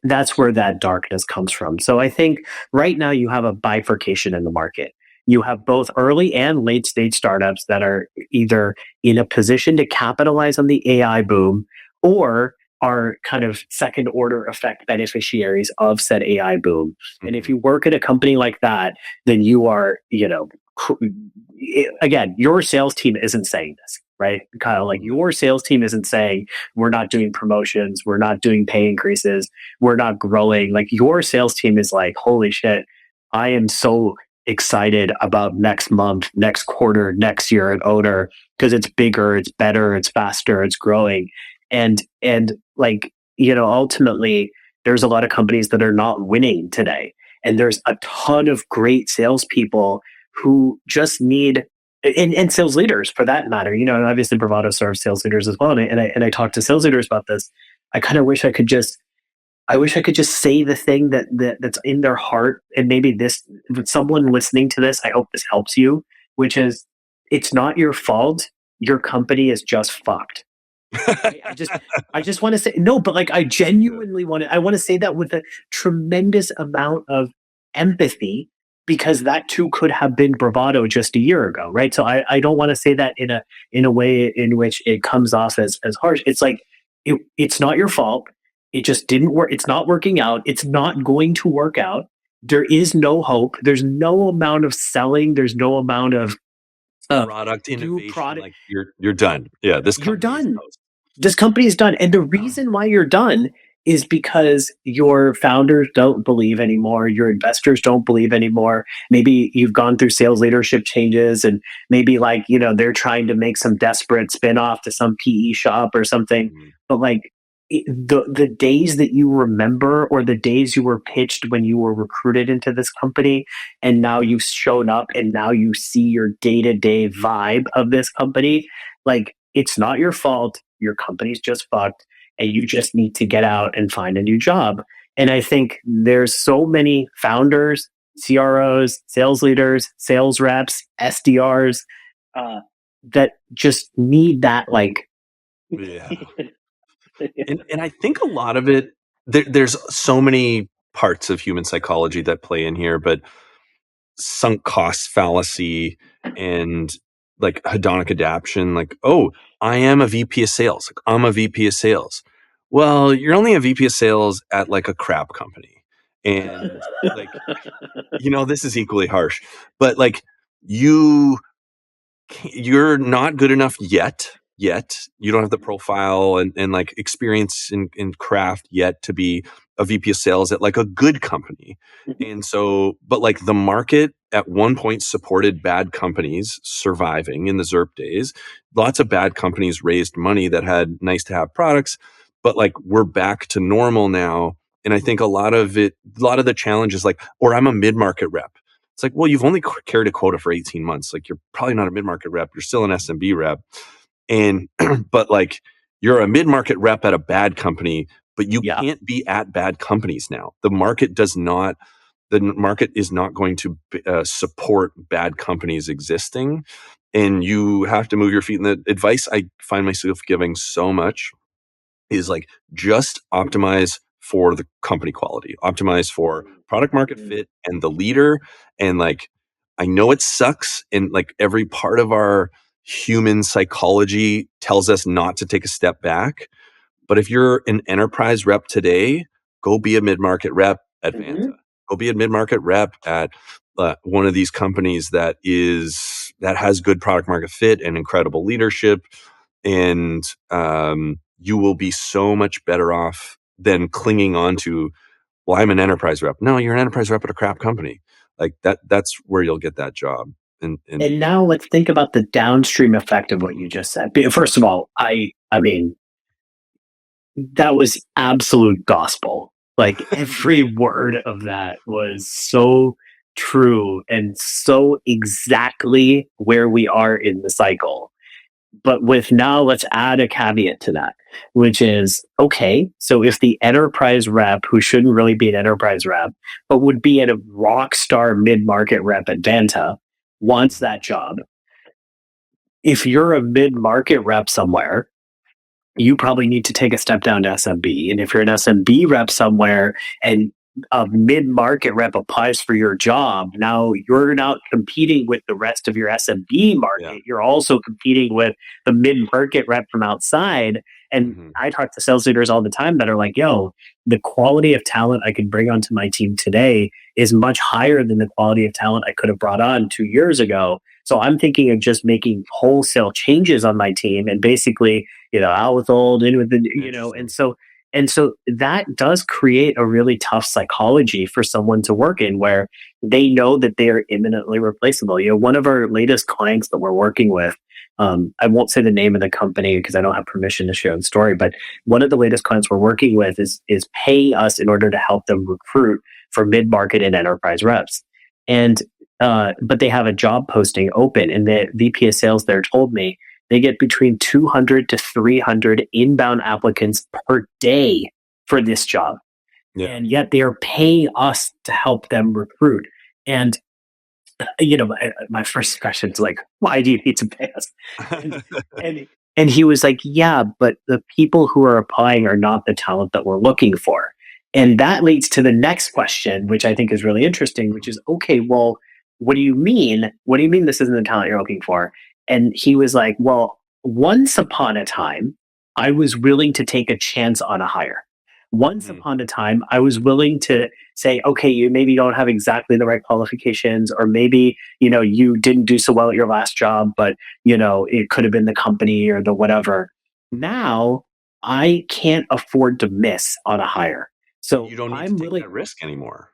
that's where that darkness comes from. So I think right now you have a bifurcation in the market. You have both early and late stage startups that are either in a position to capitalize on the AI boom or are kind of second order effect beneficiaries of said AI boom. And if you work at a company like that, then you are, again, your sales team isn't saying this, right, Kyle? Like your sales team isn't saying we're not doing promotions, we're not doing pay increases, we're not growing. Like your sales team is like, holy shit, I am so excited about next month, next quarter, next year at Owner because it's bigger, it's better, it's faster, it's growing. And like, ultimately there's a lot of companies that are not winning today. And there's a ton of great salespeople who just need and sales leaders for that matter. Obviously Bravado serves sales leaders as well. And I talk to sales leaders about this. I kind of wish I could just say the thing that's in their heart. And maybe this, someone listening to this, I hope this helps you, which is it's not your fault. Your company is just fucked. I just want to say no, but like I genuinely want to say that with a tremendous amount of empathy because that too could have been Bravado just a year ago, right? So I don't want to say that in a way in which it comes off as harsh. It's like it's not your fault. It just didn't work. It's not working out. It's not going to work out. There is no hope. There's no amount of selling. There's no amount of product innovation. Like you're done. Yeah, you're done. This company is done. And the reason why you're done is because your founders don't believe anymore. Your investors don't believe anymore. Maybe you've gone through sales leadership changes and maybe like, they're trying to make some desperate spinoff to some PE shop or something. But like the days that you remember or the days you were pitched when you were recruited into this company and now you've shown up and now you see your day-to-day vibe of this company, like it's not your fault. Your company's just fucked and you just need to get out and find a new job. And I think there's so many founders, CROs, sales leaders, sales reps, SDRs that just need that like yeah. And I think a lot of it, there's so many parts of human psychology that play in here, but sunk cost fallacy and like hedonic adaptation, like, oh, I am a VP of sales. Like, I'm a VP of sales. Well, you're only a VP of sales at like a crap company. And like, this is equally harsh, but like you're not good enough yet. You don't have the profile and like experience in craft yet to be a VP of sales at like a good company. And so, but like the market at one point supported bad companies surviving in the ZERP days. Lots of bad companies raised money that had nice to have products, but like we're back to normal now. And I think a lot of the challenge is like, or I'm a mid-market rep. It's like, well, you've only carried a quota for 18 months. Like you're probably not a mid-market rep. You're still an SMB rep. And, but like you're a mid-market rep at a bad company, but you can't be at bad companies now. The market is not going to support bad companies existing. And you have to move your feet. And the advice I find myself giving so much is like, just optimize for the company quality, optimize for product market fit and the leader. And like, I know it sucks. And like every part of our human psychology tells us not to take a step back. But if you're an enterprise rep today, go be a mid-market rep at Vanta. Go be a mid-market rep at one of these companies that has good product market fit and incredible leadership, and you will be so much better off than clinging on to, well, I'm an enterprise rep. No, you're an enterprise rep at a crap company. Like that's where you'll get that job. And now let's think about the downstream effect of what you just said. First of all, I mean, that was absolute gospel. Like every word of that was so true and so exactly where we are in the cycle. But let's add a caveat to that, which is, okay, so if the enterprise rep, who shouldn't really be an enterprise rep, but would be a rock star mid-market rep at Vanta, wants that job. If you're a mid-market rep somewhere, you probably need to take a step down to SMB. And if you're an SMB rep somewhere and a mid-market rep applies for your job, now you're not competing with the rest of your SMB market. Yeah. You're also competing with the mid-market rep from outside. And I talk to sales leaders all the time that are like, yo, the quality of talent I could bring onto my team today is much higher than the quality of talent I could have brought on 2 years ago. So I'm thinking of just making wholesale changes on my team and basically, out with old, in with the, and so that does create a really tough psychology for someone to work in, where they know that they are imminently replaceable. One of our latest clients that we're working with, I won't say the name of the company because I don't have permission to share the story, but one of the latest clients we're working with is paying us in order to help them recruit for mid-market and enterprise reps. And but they have a job posting open, and the VP of sales there told me they get between 200 to 300 inbound applicants per day for this job. Yeah. And yet they are paying us to help them recruit. And, my first question is like, why do you need to pay us? And he was like, yeah, but the people who are applying are not the talent that we're looking for. And that leads to the next question, which I think is really interesting, which is, okay, well, what do you mean? What do you mean this isn't the talent you're looking for? And he was like, well, once upon a time, I was willing to take a chance on a hire. Once upon a time, I was willing to say, okay, you maybe don't have exactly the right qualifications, or maybe, you didn't do so well at your last job, but, it could have been the company or the whatever. Now, I can't afford to miss on a hire. So you don't need to take that risk anymore.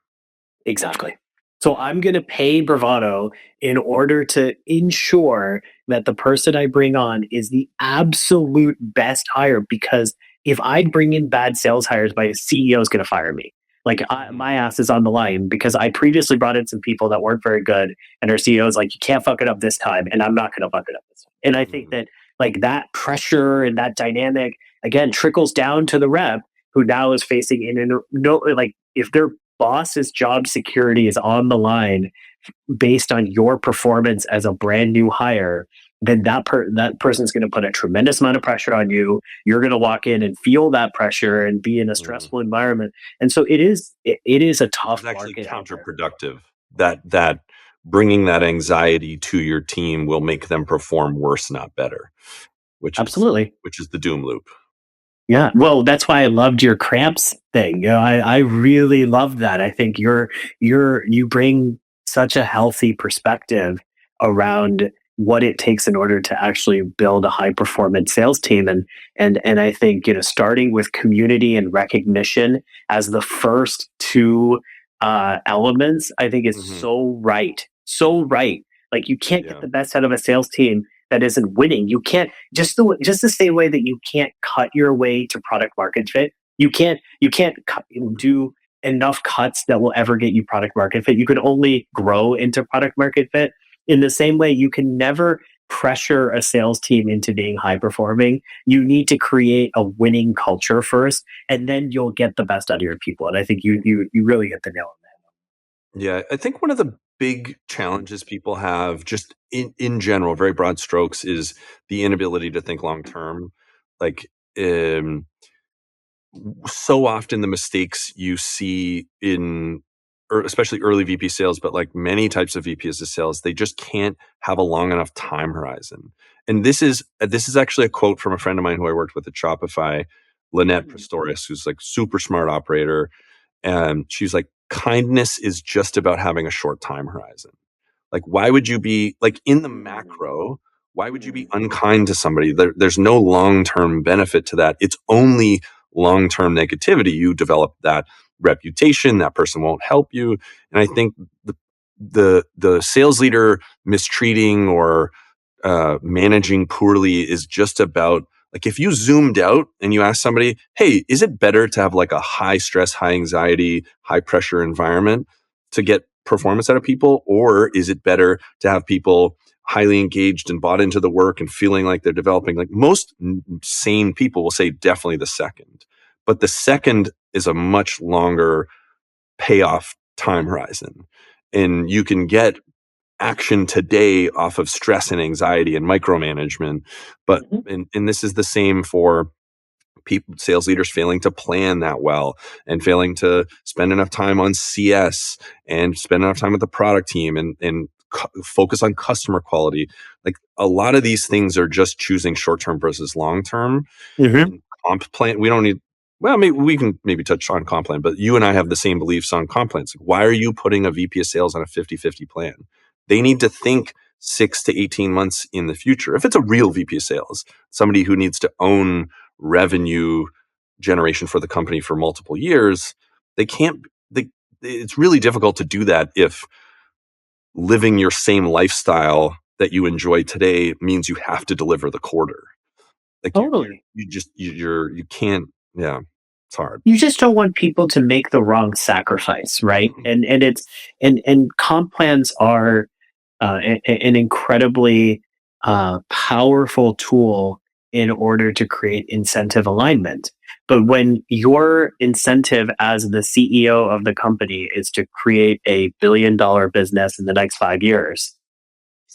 Exactly. So I'm going to pay Bravado in order to ensure that the person I bring on is the absolute best hire, because if I bring in bad sales hires, my CEO is going to fire me. Like my ass is on the line because I previously brought in some people that weren't very good, and our CEO is like, you can't fuck it up this time, and I'm not going to fuck it up this time. And I think that like that pressure and that dynamic, again, trickles down to the rep who now is facing if their boss's job security is on the line based on your performance as a brand new hire, then that person's going to put a tremendous amount of pressure on you. You're going to walk in and feel that pressure and be in a stressful environment. And so it is a tough market. It's actually counterproductive. That bringing that anxiety to your team will make them perform worse, not better. Which is the doom loop. Yeah. Well, that's why I loved your cramps thing. I really love that. I think you bring such a healthy perspective around what it takes in order to actually build a high performance sales team. And I think, starting with community and recognition as the first two elements, I think is so right. So right. Like you can't get the best out of a sales team that isn't winning. You can't just the same way that you can't cut your way to product market fit. You can't do enough cuts that will ever get you product market fit. You can only grow into product market fit. In the same way, you can never pressure a sales team into being high performing. You need to create a winning culture first, and then you'll get the best out of your people. And I think you really hit the nail on that. Yeah, I think one of the big challenges people have, just in general, very broad strokes, is the inability to think long term. Like so often the mistakes you see in especially early VP sales, but like many types of VPs of sales, they just can't have a long enough time horizon. And this is actually a quote from a friend of mine who I worked with at Shopify, Lynette Prestoris, who's like super smart operator. And she's like, kindness is just about having a short time horizon. Like, why would you be like in the macro? Why would you be unkind to somebody? There's no long-term benefit to that. It's only long-term negativity. You develop that reputation. That person won't help you. And I think the sales leader mistreating or managing poorly is just about like if you zoomed out and you ask somebody, hey, is it better to have like a high stress, high anxiety, high pressure environment to get performance out of people? Or is it better to have people highly engaged and bought into the work and feeling like they're developing? Like most sane people will say definitely the second. But the second is a much longer payoff time horizon. And you can get action today off of stress and anxiety and micromanagement. But and this is the same for people, sales leaders failing to plan that well and failing to spend enough time on CS and spend enough time with the product team and focus on customer quality. Like a lot of these things are just choosing short-term versus long-term. Comp plan, we don't need, well, maybe we can maybe touch on comp plan, but you and I have the same beliefs on comp plans. Why are you putting a VP of sales on a 50-50 plan? They need to think 6 to 18 months in the future. If it's a real VP of sales, somebody who needs to own revenue generation for the company for multiple years, it's really difficult to do that if living your same lifestyle that you enjoy today means you have to deliver the quarter. Like Totally. you can't, yeah, it's hard. You just don't want people to make the wrong sacrifice, right? And comp plans are an incredibly powerful tool in order to create incentive alignment. But when your incentive as the CEO of the company is to create a $1 billion business in the next 5 years,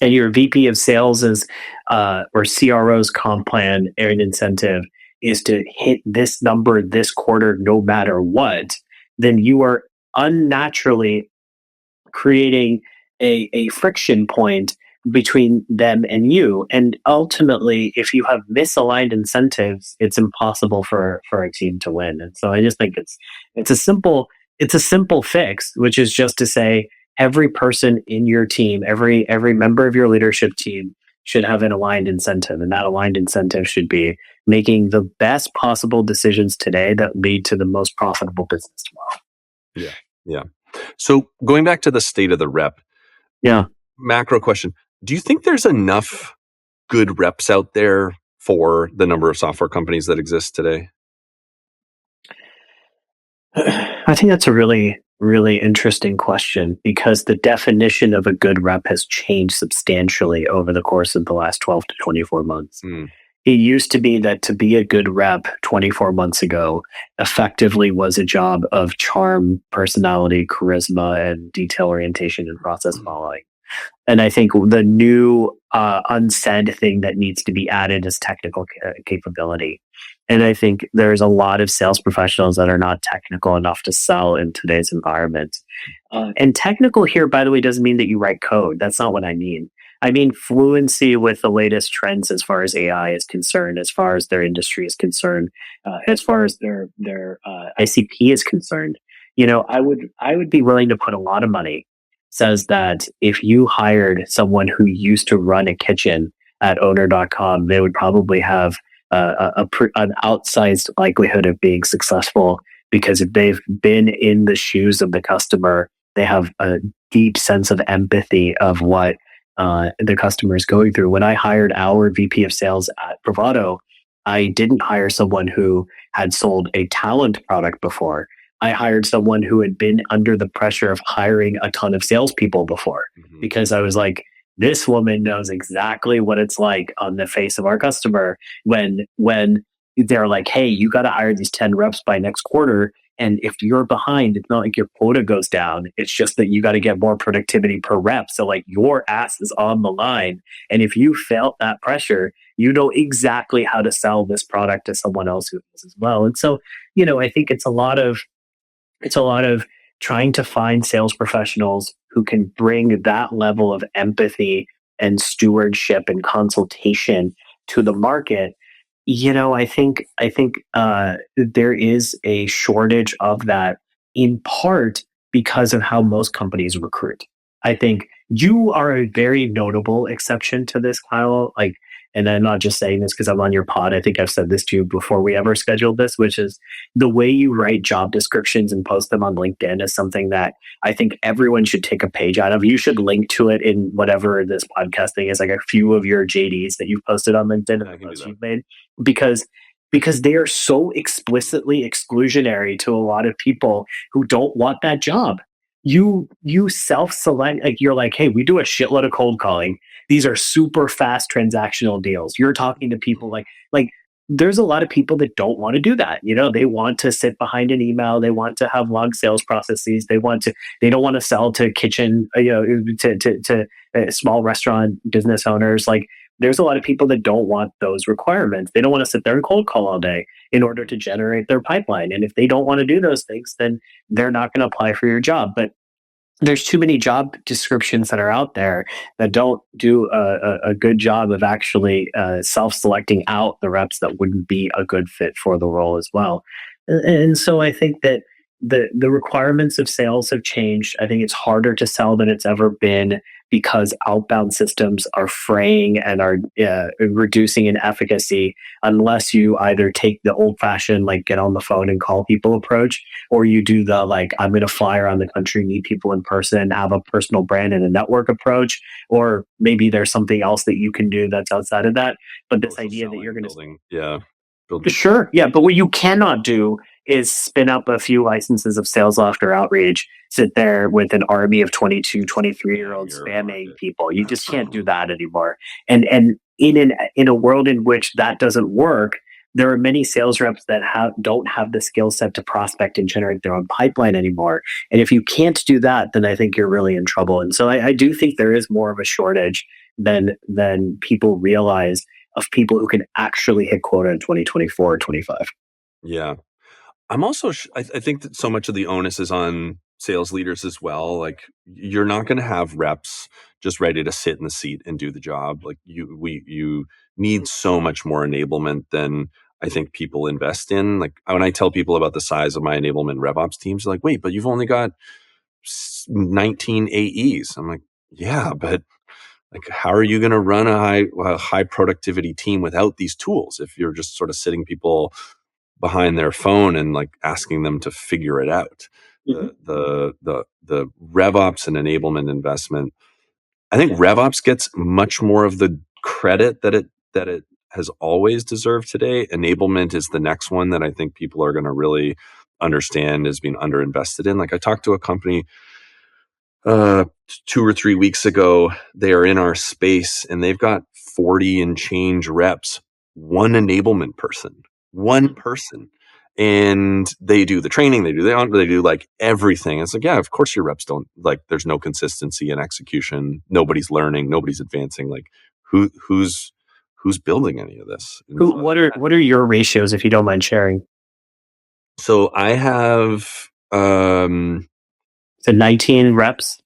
and your VP of sales is or CRO's comp plan and incentive is to hit this number this quarter no matter what, then you are unnaturally creating a friction point between them and you. And ultimately, if you have misaligned incentives, it's impossible for a team to win. And so I just think it's a simple fix, which is just to say every person in your team, every member of your leadership team should have an aligned incentive. And that aligned incentive should be making the best possible decisions today that lead to the most profitable business tomorrow. Yeah. So going back to the state of the rep, macro question, do you think there's enough good reps out there for the number of software companies that exist today? I think that's a really, really interesting question because the definition of a good rep has changed substantially over the course of the last 12 to 24 months. It used to be that to be a good rep 24 months ago effectively was a job of charm, personality, charisma, and detail orientation and process following. And I think the new unsaid thing that needs to be added is technical capability. And I think there's a lot of sales professionals that are not technical enough to sell in today's environment. And technical here, by the way, doesn't mean that you write code. That's not what I mean. I mean fluency with the latest trends as far as AI is concerned, as far as their industry is concerned, as far as their ICP is concerned. You know, I would be willing to put a lot of money says that if you hired someone who used to run a kitchen at owner.com, they would probably have an outsized likelihood of being successful because if they've been in the shoes of the customer, they have a deep sense of empathy of what the customer is going through. When I hired our VP of sales at Bravado, I didn't hire someone who had sold a talent product before. I hired someone who had been under the pressure of hiring a ton of salespeople before because I was like, this woman knows exactly what it's like on the face of our customer when they're like, hey, you got to hire these 10 reps by next quarter. And if you're behind, it's not like your quota goes down. It's just that you got to get more productivity per rep. So like your ass is on the line. And if you felt that pressure, you know exactly how to sell this product to someone else who is as well. And so, you know, I think it's a lot of trying to find sales professionals who can bring that level of empathy and stewardship and consultation to the market, I think there is a shortage of that, in part because of how most companies recruit. I think you are a very notable exception to this, Kyle. And I'm not just saying this because I'm on your pod. I think I've said this to you before we ever scheduled this, which is the way you write job descriptions and post them on LinkedIn is something that I think everyone should take a page out of. You should link to it in whatever this podcast thing is, like a few of your JDs that you've posted on LinkedIn and the posts you've made, because they are so explicitly exclusionary to a lot of people who don't want that job. You self-select, like you're like, hey, we do a shitload of cold calling. These are super fast transactional deals. You're talking to people like there's a lot of people that don't want to do that. They want to sit behind an email. They want to have long sales processes. They don't want to sell to kitchen, to small restaurant business owners. Like, there's a lot of people that don't want those requirements. They don't want to sit there and cold call all day in order to generate their pipeline. And if they don't want to do those things, then they're not going to apply for your job. But there's too many job descriptions that are out there that don't do a good job of actually self-selecting out the reps that wouldn't be a good fit for the role as well. And so I think that the requirements of sales have changed. I think it's harder to sell than it's ever been because outbound systems are fraying and are reducing in efficacy unless you either take the old-fashioned, like, get on the phone and call people approach, or you do the, like, I'm going to fly around the country, meet people in person, have a personal brand and a network approach, or maybe there's something else that you can do that's outside of that. But this idea that you're going to... Sure. Yeah. But what you cannot do is spin up a few licenses of sales after outreach, sit there with an army of 22, 23-year-old spamming people. You just can't do that anymore. And in a world in which that doesn't work, there are many sales reps that don't have the skill set to prospect and generate their own pipeline anymore. And if you can't do that, then I think you're really in trouble. And so I do think there is more of a shortage than people realize of people who can actually hit quota in 2024 or 25. Yeah. I'm also, I think that so much of the onus is on sales leaders as well. Like, you're not going to have reps just ready to sit in the seat and do the job. Like, you need so much more enablement than I think people invest in. Like, when I tell people about the size of my enablement RevOps teams, they're like, wait, but you've only got 19 AEs. I'm like, yeah, but like, how are you going to run a high productivity team without these tools if you're just sort of sitting people behind their phone and like asking them to figure it out? Mm-hmm. The RevOps and enablement investment, I think RevOps gets much more of the credit that it has always deserved today. Enablement is the next one that I think people are going to really understand as being underinvested in. Like, I talked to a company 2 or 3 weeks ago. They are in our space and they've got 40 and change reps, one enablement person, and they do the training, they do like everything. It's like, yeah, of course your reps don't, like, there's no consistency in execution. Nobody's learning, nobody's advancing. Like, who's building any of this? What are your ratios, if you don't mind sharing? So I have so 19 reps.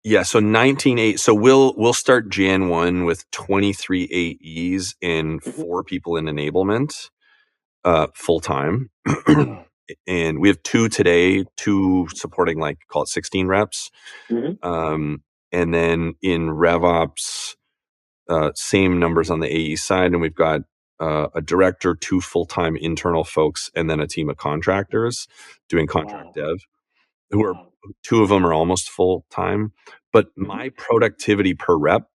Yeah, so 19 AEs. So we'll start Jan 1 with 23 AEs and 4 people in enablement, full time. And we have 2 today, 2 supporting, like, call it 16 reps. Mm-hmm. And then in RevOps, same numbers on the AE side, and we've got a director, 2 full-time internal folks, and then a team of contractors doing contract dev, who are 2 of them are almost full-time. But my productivity per rep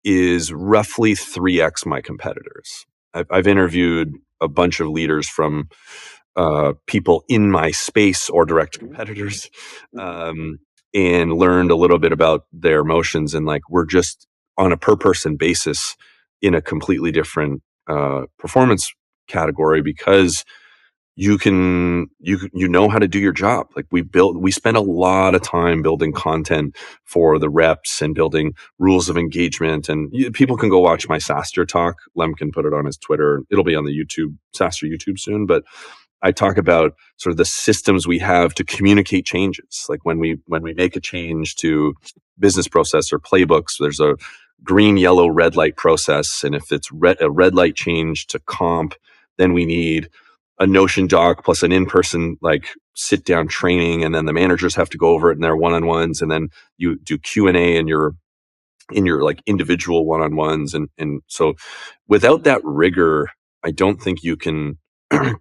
is roughly 3x my competitors. I've interviewed a bunch of leaders from people in my space or direct competitors, and learned a little bit about their motions. And, like, we're just on a per person basis in a completely different performance category because you know how to do your job. Like, we spend a lot of time building content for the reps and building rules of engagement. And people can go watch my SaaStr talk. Lem can put it on his Twitter. It'll be on the SaaStr YouTube soon. But I talk about sort of the systems we have to communicate changes. Like when we make a change to business process or playbooks, there's a green, yellow, red light process. And if it's a red light change to comp, then we need a Notion doc plus an in-person like sit down training. And then the managers have to go over it in their one-on-ones. And then you do Q&A in your like individual one-on-ones. And so without that rigor, I don't think you can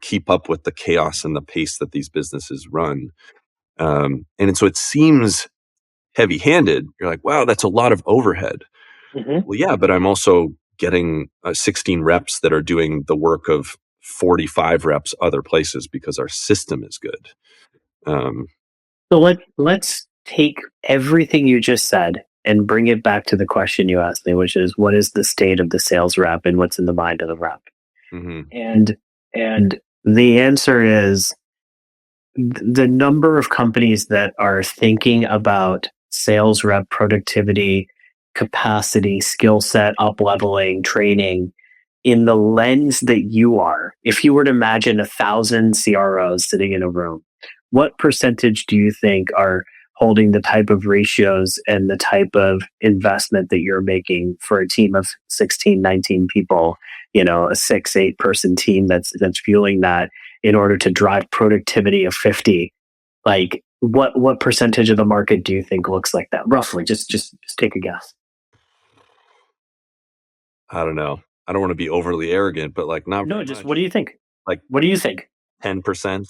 keep up with the chaos and the pace that these businesses run. And so it seems heavy-handed. You're like, wow, that's a lot of overhead. Mm-hmm. Well, yeah, but I'm also getting 16 reps that are doing the work of 45 reps other places because our system is good. So let's take everything you just said and bring it back to the question you asked me, which is, what is the state of the sales rep and what's in the mind of the rep? Mm-hmm. And the answer is the number of companies that are thinking about sales rep productivity, capacity, skill set, up leveling, training in the lens that you are. If you were to imagine 1,000 CROs sitting in a room, what percentage do you think are holding the type of ratios and the type of investment that you're making for a team of 16, 19 people, a 6-8 person team that's fueling that in order to drive productivity of 50? Like what percentage of the market do you think looks like that? Roughly, just take a guess. I don't know. I don't want to be overly arrogant, but like not. No, just what do you think? Like, what do you think? 10%.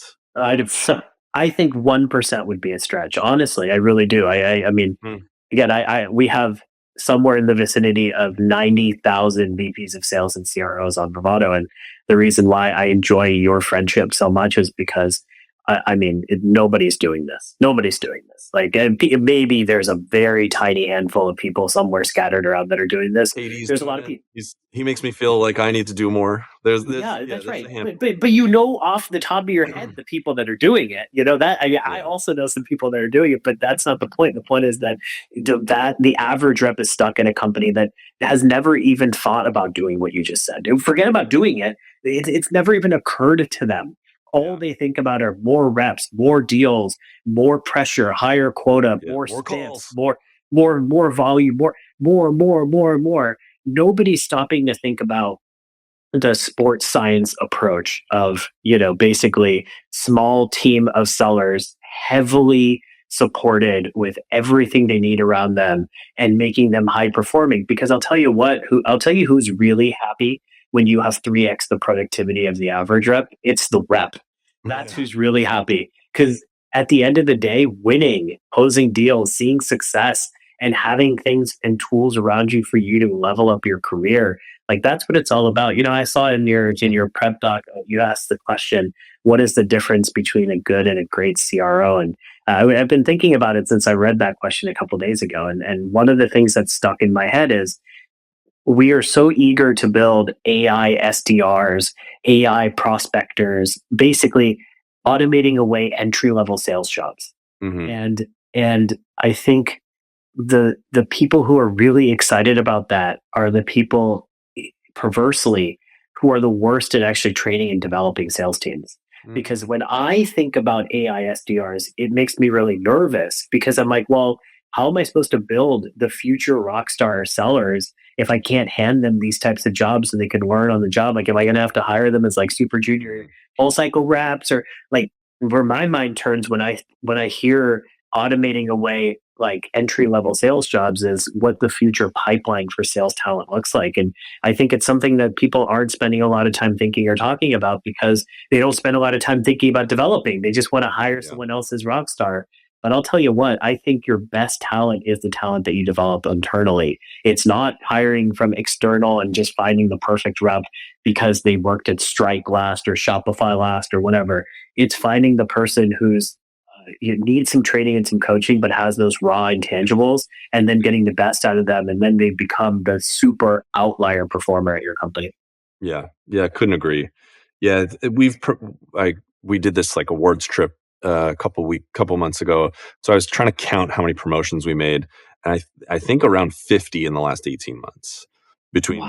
I think 1% would be a stretch. Honestly, I really do. I mean, again, we have somewhere in the vicinity of 90,000 VPs of sales and CROs on Bravado, and the reason why I enjoy your friendship so much is because nobody's doing this. Nobody's doing this. Like maybe there's a very tiny handful of people somewhere scattered around that are doing this. There's a lot of people. He makes me feel like I need to do more. That's right. But off the top of your head the people that are doing it. I also know some people that are doing it, but that's not the point. The point is that the average rep is stuck in a company that has never even thought about doing what you just said. Forget about doing it. It's never even occurred to them. All they think about are more reps, more deals, more pressure, higher quota, more stamps, more volume, more. Nobody's stopping to think about the sports science approach of, basically small team of sellers heavily supported with everything they need around them and making them high performing. Because I'll tell you who's really happy when you have 3x the productivity of the average rep. It's the rep. That's who's really happy. Because at the end of the day, winning, closing deals, seeing success, and having things and tools around you for you to level up your career, like that's what it's all about. I saw in your prep doc, you asked the question, what is the difference between a good and a great CRO? And I've been thinking about it since I read that question a couple of days ago. And one of the things that's stuck in my head is we are so eager to build AI SDRs, AI prospectors, basically automating away entry-level sales jobs. Mm-hmm. And I think the people who are really excited about that are the people, perversely, who are the worst at actually training and developing sales teams. Mm-hmm. Because when I think about AI SDRs, it makes me really nervous because I'm like, well, how am I supposed to build the future rock star sellers if I can't hand them these types of jobs so they can learn on the job? Like, am I going to have to hire them as like super junior full cycle reps? Or like, where my mind turns when I hear automating away like entry level sales jobs is what the future pipeline for sales talent looks like. And I think it's something that people aren't spending a lot of time thinking or talking about because they don't spend a lot of time thinking about developing. They just want to hire someone else's rock star. But I'll tell you what, I think your best talent is the talent that you develop internally. It's not hiring from external and just finding the perfect rep because they worked at Strike last or Shopify last or whatever. It's finding the person who's you need some training and some coaching, but has those raw intangibles, and then getting the best out of them, and then they become the super outlier performer at your company. Yeah, couldn't agree. Yeah, we did this like awards trip a couple months ago. So I was trying to count how many promotions we made, and I think around 50 in the last 18 months between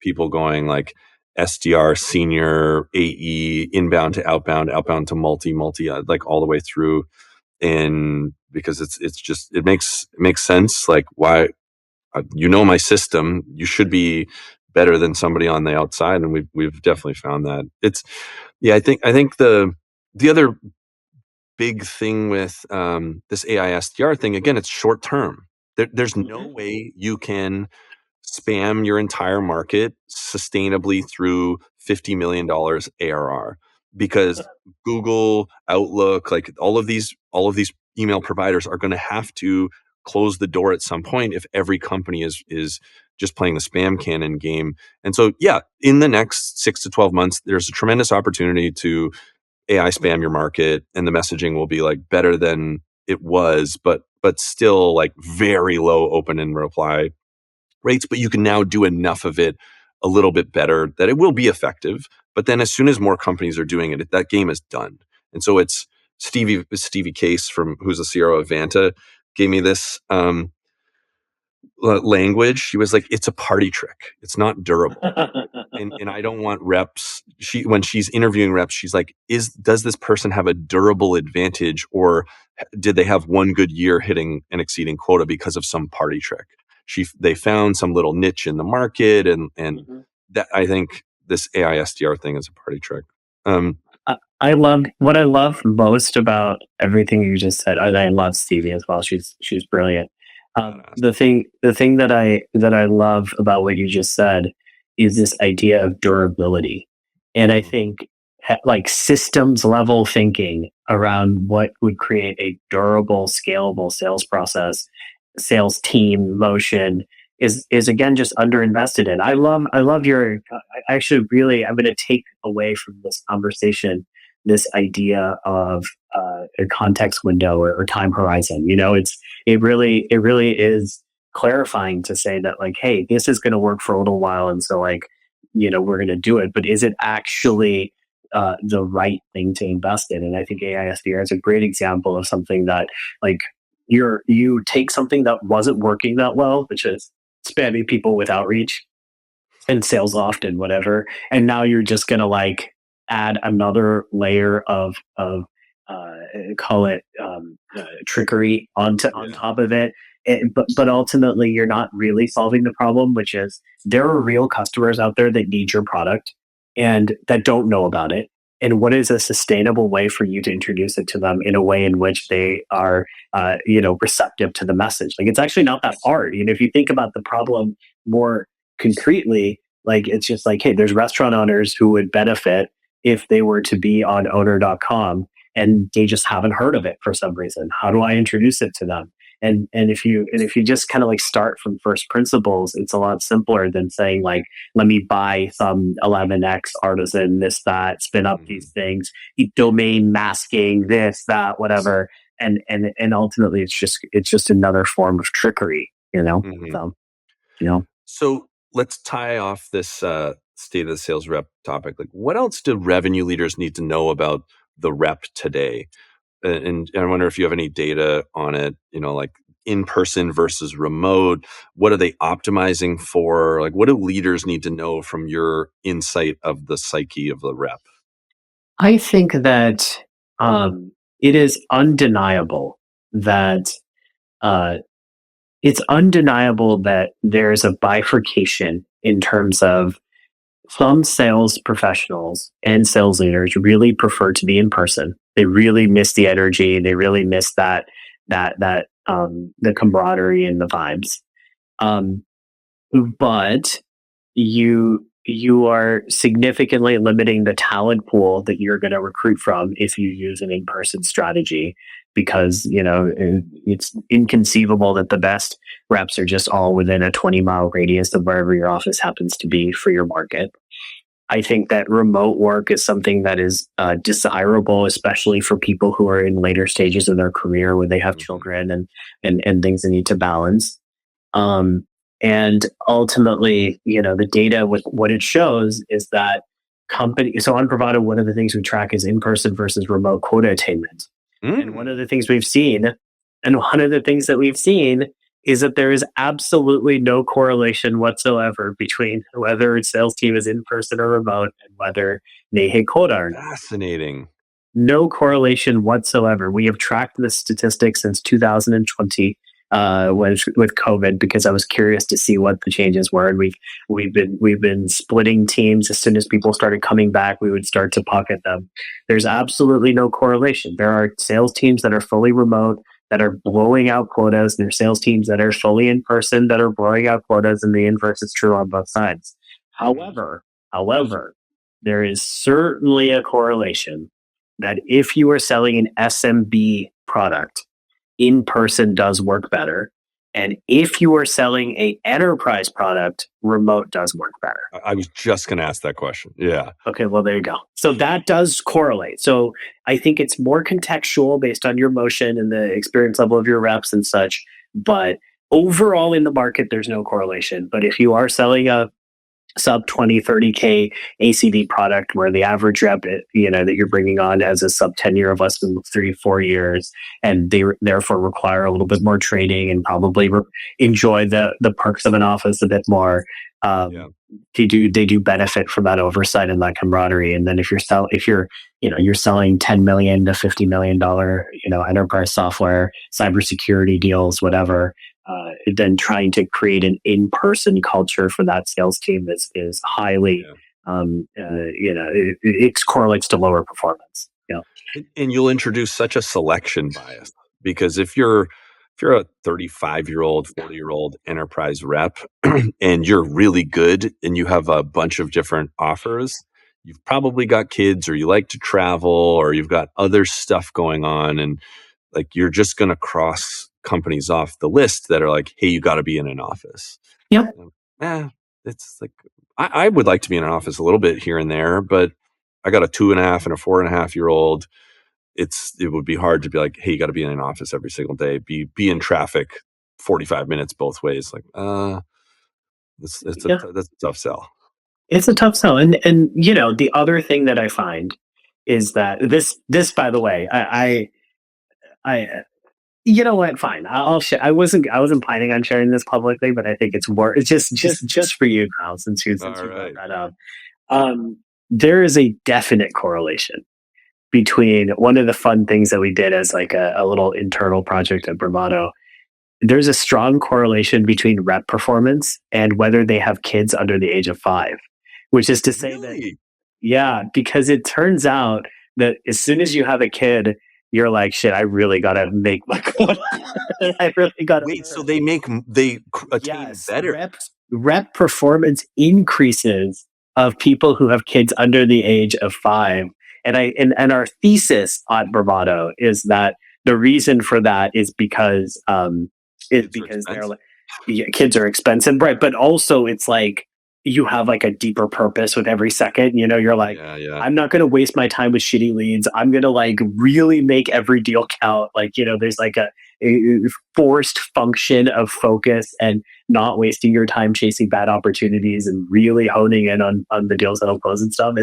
people going like, SDR, senior, AE, inbound to outbound, outbound to multi, like all the way through. And because it makes sense. Like, why, my system, you should be better than somebody on the outside. And we've definitely found that. I think the other big thing with this AI SDR thing, again, it's short term. There's no way you can spam your entire market sustainably through $50 million ARR, because Google, Outlook, like all of these email providers are going to have to close the door at some point if every company is just playing the spam cannon game. And so, in the next 6 to 12 months, there's a tremendous opportunity to AI spam your market, and the messaging will be like better than it was, but still like very low open and reply rates. But you can now do enough of it a little bit better that it will be effective. But then as soon as more companies are doing it, that game is done. And so it's Stevie Case, who's the CRO of Vanta, gave me this language. She was like, it's a party trick. It's not durable. And I don't want reps. When she's interviewing reps, she's like, does this person have a durable advantage, or did they have one good year hitting and exceeding quota because of some party trick? They found some little niche in the market, and that, I think this AI SDR thing is a party trick. What I love most about everything you just said. I love Stevie as well. She's brilliant. The thing that I love about what you just said is this idea of durability. And I think like systems level thinking around what would create a durable, scalable sales process, sales team motion is again just underinvested in. I love your, actually really, I'm going to take away from this conversation this idea of a context window or time horizon. It really is clarifying to say that, like, hey, this is going to work for a little while, and so like, we're going to do it, but is it actually the right thing to invest in? And I think AI SDR is a great example of something that, like, you take something that wasn't working that well, which is spamming people with outreach and sales loft and whatever, and now you're just going to like add another layer of call it trickery on top of it. But ultimately, you're not really solving the problem, which is there are real customers out there that need your product and that don't know about it. And what is a sustainable way for you to introduce it to them in a way in which they are, receptive to the message? Like, it's actually not that hard. If you think about the problem more concretely, like, it's just like, hey, there's restaurant owners who would benefit if they were to be on owner.com and they just haven't heard of it for some reason. How do I introduce it to them? And if you just kind of like start from first principles, it's a lot simpler than saying like, let me buy some 11x artisan, this, that, spin up these things, domain masking, this, that, whatever. And ultimately it's just another form of trickery, So let's tie off this state of the sales rep topic. Like, what else do revenue leaders need to know about the rep today? And I wonder if you have any data on it, like in person versus remote. What are they optimizing for? Like, what do leaders need to know from your insight of the psyche of the rep? I think that it is undeniable that there's a bifurcation in terms of some sales professionals and sales leaders really prefer to be in person. They really miss the energy. They really miss that the camaraderie and the vibes. But you are significantly limiting the talent pool that you're going to recruit from if you use an in-person strategy, because it's inconceivable that the best reps are just all within a 20-mile radius of wherever your office happens to be for your market. I think that remote work is something that is desirable, especially for people who are in later stages of their career where they have children and things they need to balance. And ultimately, the data with what it shows is that so on Bravado, one of the things we track is in-person versus remote quota attainment. And one of the things that we've seen is that there is absolutely no correlation whatsoever between whether a sales team is in person or remote and whether they hit quota or not. Fascinating. No correlation whatsoever. We have tracked the statistics since 2020 with COVID because I was curious to see what the changes were, and we've been splitting teams. As soon as people started coming back, we would start to pocket them. There's absolutely no correlation. There are sales teams that are fully remote that are blowing out quotas, and there are sales teams that are fully in person that are blowing out quotas, and the inverse is true on both sides. However, there is certainly a correlation that if you are selling an SMB product, in person does work better. And if you are selling a enterprise product, remote does work better. I was just going to ask that question. Yeah. Okay, well, there you go. So that does correlate. So I think it's more contextual based on your motion and the experience level of your reps and such. But overall in the market, there's no correlation. But if you are selling a sub 20, 30K ACV product where the average rep, that you're bringing on has a sub tenure of less than 3-4 years, and they therefore require a little bit more training and probably enjoy the perks of an office a bit more. They do benefit from that oversight and that camaraderie. And then if you're selling $10 million to $50 million, enterprise software, cybersecurity deals, whatever, then trying to create an in-person culture for that sales team is highly, it correlates to lower performance. And you'll introduce such a selection bias because if you're a 35-year-old, 40-year-old enterprise rep and you're really good and you have a bunch of different offers, you've probably got kids or you like to travel or you've got other stuff going on, and like you're just going to cross companies off the list that are like, hey, you got to be in an office. Yep. It's like I would like to be in an office a little bit here and there, but I got a 2.5 and a 4.5-year-old. It would be hard to be like, hey, you got to be in an office every single day. Be in traffic 45 minutes both ways. Like, that's a tough sell. It's a tough sell, and the other thing that I find is that this by the way, I you know what? Fine, I'll share. I wasn't planning on sharing this publicly, but I think it's more. It's just for you, Kyle, since you brought that up. There is a definite correlation between one of the fun things that we did as like a little internal project at Bravado. There's a strong correlation between rep performance and whether they have kids under the age of 5, which is to say that, because it turns out that as soon as you have a kid, you're like, shit, I really got to make my quota. I really got to. Wait, so they attain better. Rep performance increases of people who have kids under the age of 5. And our thesis at Bravado is that the reason for that is because they're like, kids are expensive, right? But also it's like you have like a deeper purpose with every second. You're like, I'm not going to waste my time with shitty leads. I'm going to like really make every deal count. Like, there's like a forced function of focus and not wasting your time chasing bad opportunities and really honing in on the deals that'll close and stuff.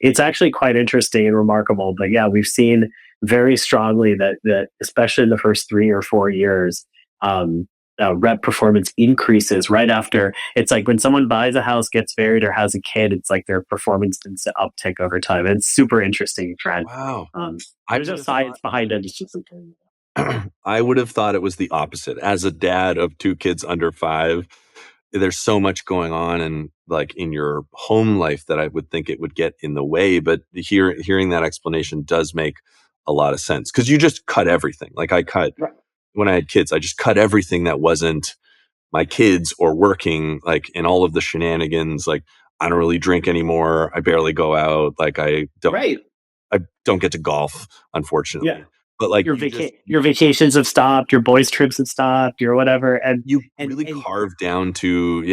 It's actually quite interesting and remarkable. But yeah, we've seen very strongly that especially in the first 3 or 4 years, rep performance increases right after. It's like when someone buys a house, gets married, or has a kid, it's like their performance tends to uptick over time. It's super interesting trend. Wow. There's no science behind it. It's just I would have thought it was the opposite. As a dad of 2 kids under 5, there's so much going on and like in your home life that I would think it would get in the way. But hearing that explanation does make a lot of sense because you just cut everything. Like when I had kids, I just cut everything that wasn't my kids or working, like in all of the shenanigans. Like I don't really drink anymore. I barely go out. Like I don't get to golf, unfortunately. Yeah. But like your vacations have stopped, your boys' trips have stopped, your whatever, and you really carve down to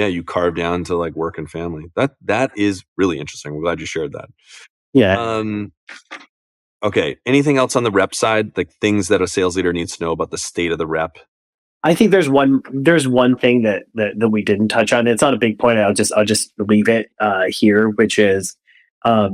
like work and family. That is really interesting. I'm glad you shared that. Yeah. Okay. Anything else on the rep side, like things that a sales leader needs to know about the state of the rep? I think there's one thing that we didn't touch on. It's not a big point. I'll just leave it here, which is I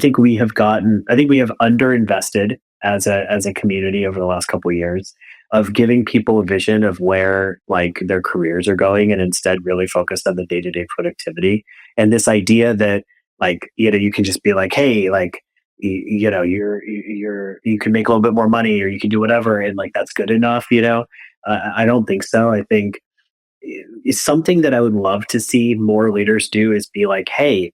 think we have underinvested as a community over the last couple of years. of giving people a vision of where like their careers are going, and instead really focused on the day-to-day productivity. And this idea that like, you can just be like, hey, like, you can make a little bit more money, or you can do whatever, and like that's good enough. I don't think so. I think it's something that I would love to see more leaders do is be like, hey,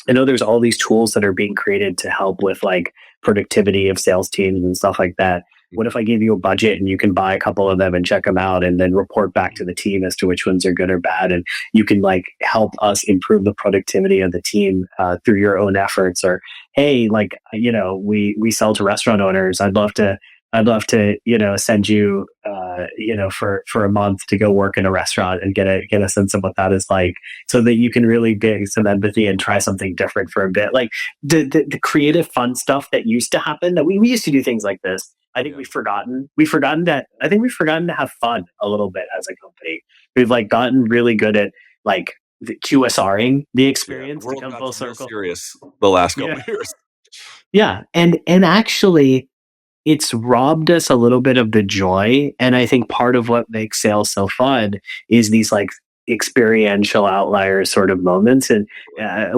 I know there's all these tools that are being created to help with like productivity of sales teams and stuff like that. What if I give you a budget and you can buy a couple of them and check them out and then report back to the team as to which ones are good or bad? And you can like help us improve the productivity of the team through your own efforts. Or, hey, like, we sell to restaurant owners. I'd love to, send you, for a month to go work in a restaurant and get a sense of what that is like, so that you can really get some empathy and try something different for a bit. Like the creative, fun stuff that used to happen. That we used to do things like this. I think we've forgotten to have fun a little bit as a company. We've like gotten really good at like the QSRing the experience to come full circle. Serious the last couple of years. Yeah, and actually, it's robbed us a little bit of the joy. And I think part of what makes sales so fun is these like experiential outlier sort of moments. And I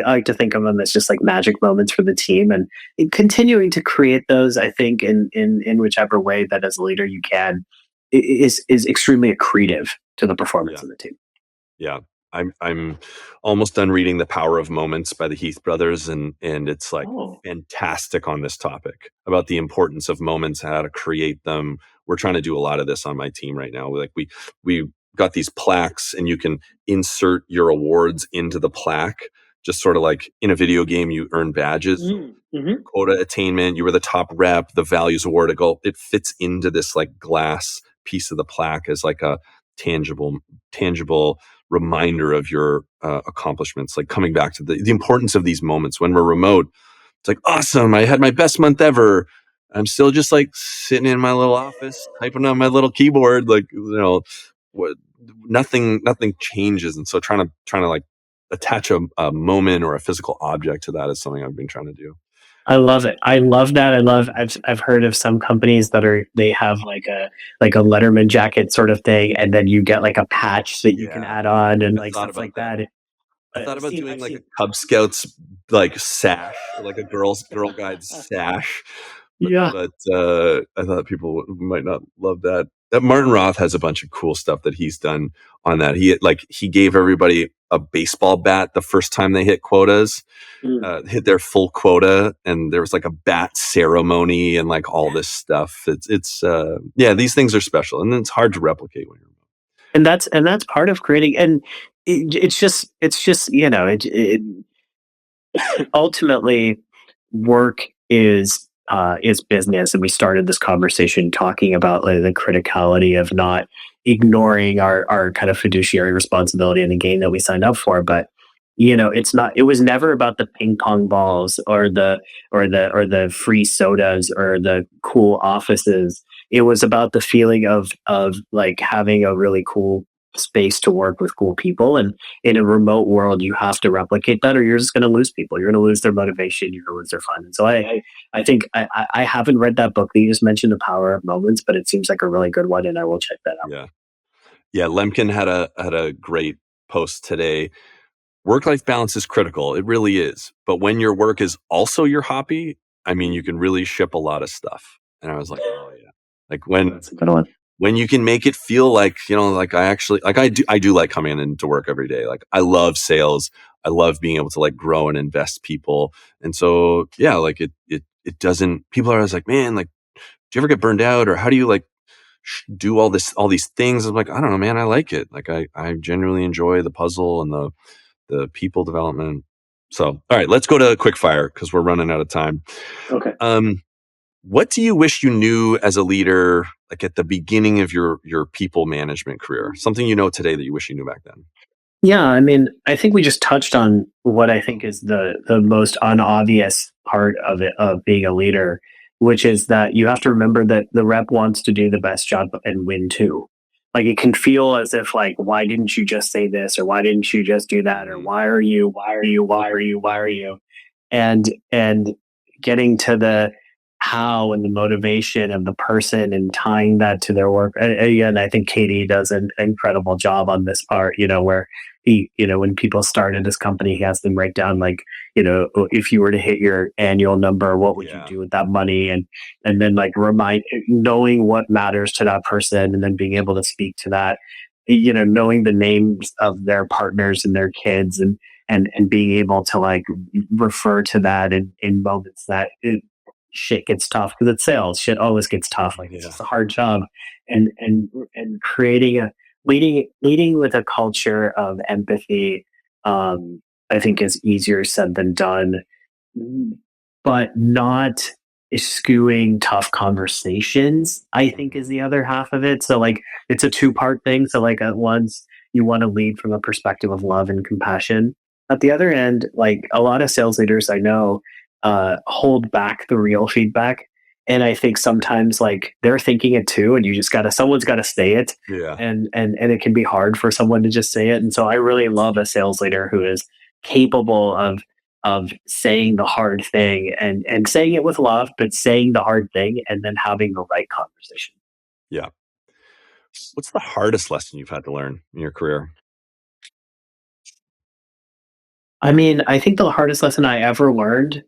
like to think of them as just like magic moments for the team, and continuing to create those, I think, in whichever way that as a leader you can, is extremely accretive to the performance of the team. Yeah. I'm almost done reading The Power of Moments by the Heath brothers, and it's like fantastic on this topic about the importance of moments, how to create them. We're trying to do a lot of this on my team right now. Like we got these plaques, and you can insert your awards into the plaque, just sort of like in a video game, you earn badges. Mm-hmm. Quota, Attainment, you were the top rep, the Values Award. It fits into this like glass piece of the plaque as like a tangible reminder of your accomplishments, like coming back to the importance of these moments when we're remote. It's like, awesome, I had my best month ever. I'm still just like sitting in my little office, typing on my little keyboard, like, nothing changes. And so trying to like attach a moment or a physical object to that is something I've been trying to do. I love it. I love that. I've heard of some companies they have like a Letterman jacket sort of thing, and then you get like a patch that you can add on and like stuff like that. I thought about doing like a Cub Scouts like sash, or like a Girl Guide sash. But I thought people might not love that. That Martin Roth has a bunch of cool stuff that he's done on that. He gave everybody a baseball bat the first time they hit quotas, hit their full quota, and there was like a bat ceremony and like all this stuff. It's these things are special, and it's hard to replicate when you're remote. And that's part of creating. And it's just ultimately work is business. And we started this conversation talking about like, the criticality of not ignoring our kind of fiduciary responsibility in the game that we signed up for. But it was never about the ping pong balls or the free sodas or the cool offices. It was about the feeling of like having a really cool space to work with cool people. And in a remote world, you have to replicate that, or you're just going to lose people. You're going to lose their motivation. You're going to lose their fun. And so I think I haven't read that book that you just mentioned, The Power of Moments, but it seems like a really good one, and I will check that out. Yeah. Lemkin had a great post today. Work-life balance is critical. It really is. But when your work is also your hobby, I mean, you can really ship a lot of stuff. And I was like, oh yeah. Like That's a good one. When you can make it feel like, like I do like coming into work every day. Like I love sales. I love being able to like grow and invest people. And so, like it doesn't, people are always like, man, like, do you ever get burned out, or how do you like do all these things? I'm like, I don't know, man. I like it. Like I genuinely enjoy the puzzle and the people development. So, all right, let's go to quick fire because we're running out of time. Okay. What do you wish you knew as a leader, like at the beginning of your people management career? Something you know today that you wish you knew back then? Yeah, I mean, I think we just touched on what I think is the most unobvious part of it, of being a leader, which is that you have to remember that the rep wants to do the best job and win too. Like it can feel as if like, why didn't you just say this, or why didn't you just do that, or why are you? And getting to the how and the motivation of the person and tying that to their work. And again, I think Katie does an incredible job on this part, where he, when people start in this company, he has them write down like, if you were to hit your annual number, what would you do with that money? And then like knowing what matters to that person and then being able to speak to that, knowing the names of their partners and their kids and being able to like refer to that in moments that shit gets tough, because it's sales. Shit always gets tough. Like it's just a hard job, and creating leading with a culture of empathy. I think is easier said than done, but not eschewing tough conversations, I think, is the other half of it. So like it's a two-part thing. So like at once you want to lead from a perspective of love and compassion. At the other end, like a lot of sales leaders I know hold back the real feedback. And I think sometimes like they're thinking it too, and someone's gotta say it. Yeah. And it can be hard for someone to just say it. And so I really love a sales leader who is capable of saying the hard thing and saying it with love, but saying the hard thing and then having the right conversation. Yeah. What's the hardest lesson you've had to learn in your career? I mean, I think the hardest lesson I ever learned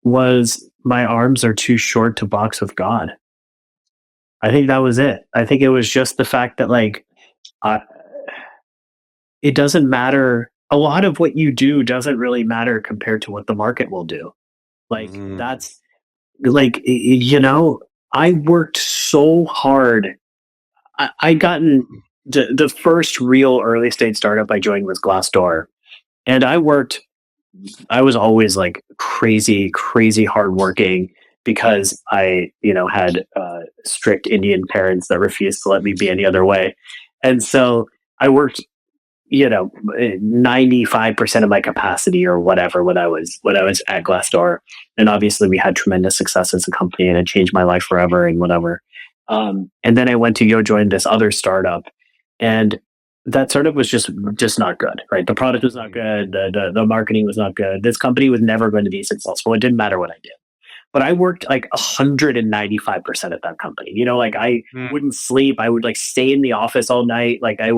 was my arms are too short to box with God. I think that was it. I think it was just the fact that like, it doesn't matter. A lot of what you do doesn't really matter compared to what the market will do. Like that's like, I worked so hard. I gotten the first real early stage startup I joined was Glassdoor. And I was always like crazy hardworking because I, had strict Indian parents that refused to let me be any other way. And so I worked, 95% of my capacity or whatever when I was at Glassdoor. And obviously we had tremendous success as a company and it changed my life forever and whatever. And then I went to go join this other startup, and that startup was just not good, right? The product was not good. The marketing was not good. This company was never going to be successful. It didn't matter what I did. But I worked like 195% at that company. Like I wouldn't sleep. I would like stay in the office all night. Like I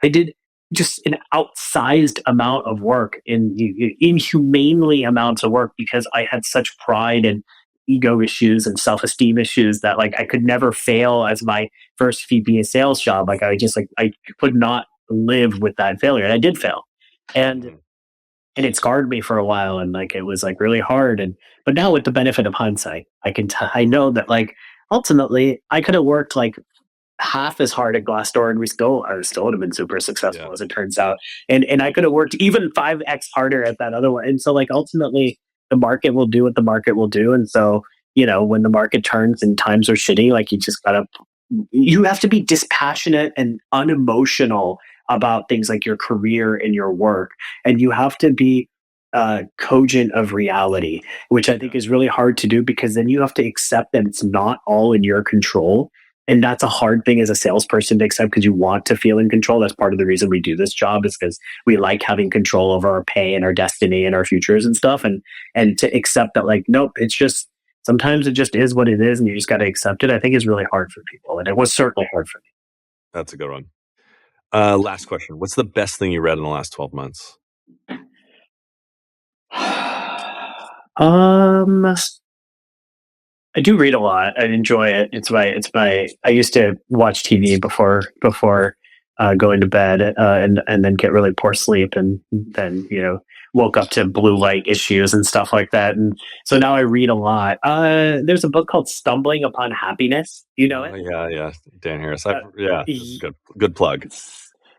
did just an outsized amount of work, inhumanely amounts of work, because I had such pride and ego issues and self-esteem issues that like I could never fail as my first VP of sales job. Like I could not live with that failure, and I did fail, and it scarred me for a while, and like it was like really hard. But now with the benefit of hindsight, I know that like ultimately I could have worked like half as hard at Glassdoor and I still would have been super successful, as it turns out, and I could have worked even 5x harder at that other one. And so like ultimately the market will do what the market will do. And so, when the market turns and times are shitty, like you have to be dispassionate and unemotional about things like your career and your work. And you have to be cogent of reality, which I think is really hard to do, because then you have to accept that it's not all in your control. And that's a hard thing as a salesperson to accept, because you want to feel in control. That's part of the reason we do this job, is because we like having control over our pay and our destiny and our futures and stuff. And to accept that, like, nope, sometimes it just is what it is, and you just got to accept it, I think is really hard for people. And it was certainly hard for me. That's a good one. Last question. What's the best thing you read in the last 12 months? I do read a lot. I enjoy it. I used to watch TV before going to bed, and then get really poor sleep, and then, woke up to blue light issues and stuff like that. And so now I read a lot. There's a book called Stumbling Upon Happiness. You know it? Yeah. Dan Harris. Good plug.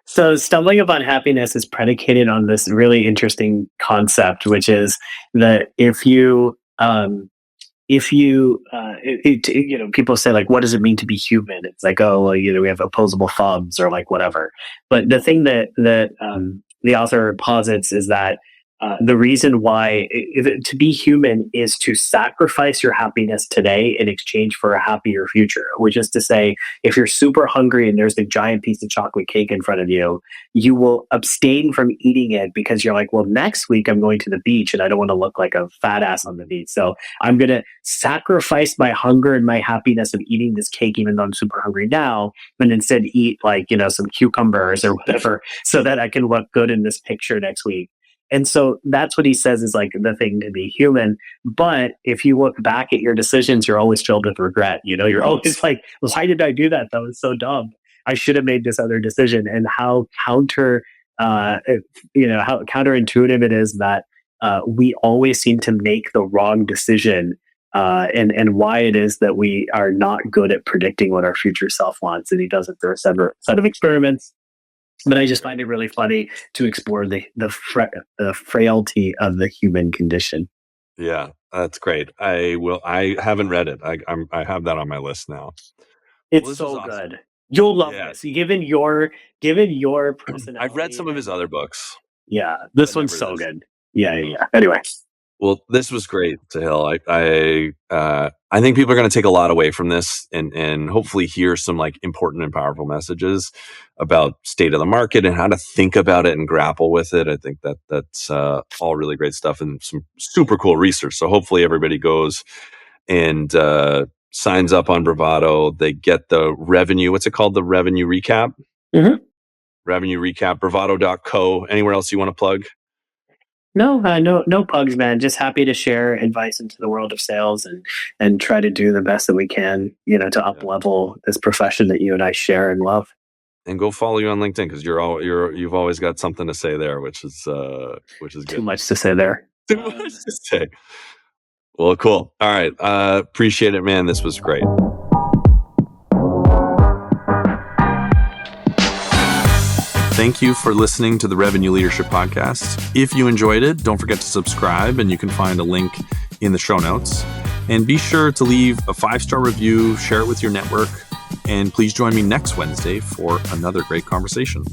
So Stumbling Upon Happiness is predicated on this really interesting concept, which is that if you people say like, what does it mean to be human? It's like, oh, well, we have opposable thumbs or like whatever. But the thing that the author posits is that The reason why to be human is to sacrifice your happiness today in exchange for a happier future, which is to say, if you're super hungry and there's a giant piece of chocolate cake in front of you, you will abstain from eating it because you're like, well, next week I'm going to the beach and I don't want to look like a fat ass on the beach. So I'm going to sacrifice my hunger and my happiness of eating this cake, even though I'm super hungry now, and instead eat some cucumbers or whatever so that I can look good in this picture next week. And so that's what he says is like the thing to be human. But if you look back at your decisions, you're always filled with regret. You're always like, well, why did I do that? That was so dumb. I should have made this other decision. And how how counterintuitive it is that we always seem to make the wrong decision, and why it is that we are not good at predicting what our future self wants. And he does it through a set of experiments. But I just find it really funny to explore the frailty of the human condition. Yeah, that's great. I haven't read it. I have that on my list now. It's so awesome. Good. You'll love this. Given your personality. I've read some of his other books. Yeah, this one's so good. Yeah. Anyway. Well, this was great, Sahil. I think people are going to take a lot away from this and hopefully hear some like important and powerful messages about state of the market and how to think about it and grapple with it. I think that's all really great stuff and some super cool research. So hopefully everybody goes and signs up on Bravado. They get the revenue. What's it called? The revenue recap? Mm-hmm. Revenue recap, bravado.co. Anywhere else you want to plug? No pugs, man. Just happy to share advice into the world of sales and try to do the best that we can, to up level this profession that you and I share and love. And go follow you on LinkedIn because you've always got something to say there, which is good. Too much to say there. Too much to say. Well, cool. All right. Appreciate it, man. This was great. Thank you for listening to the Revenue Leadership Podcast. If you enjoyed it, don't forget to subscribe, and you can find a link in the show notes. And be sure to leave a 5-star review, share it with your network, and please join me next Wednesday for another great conversation.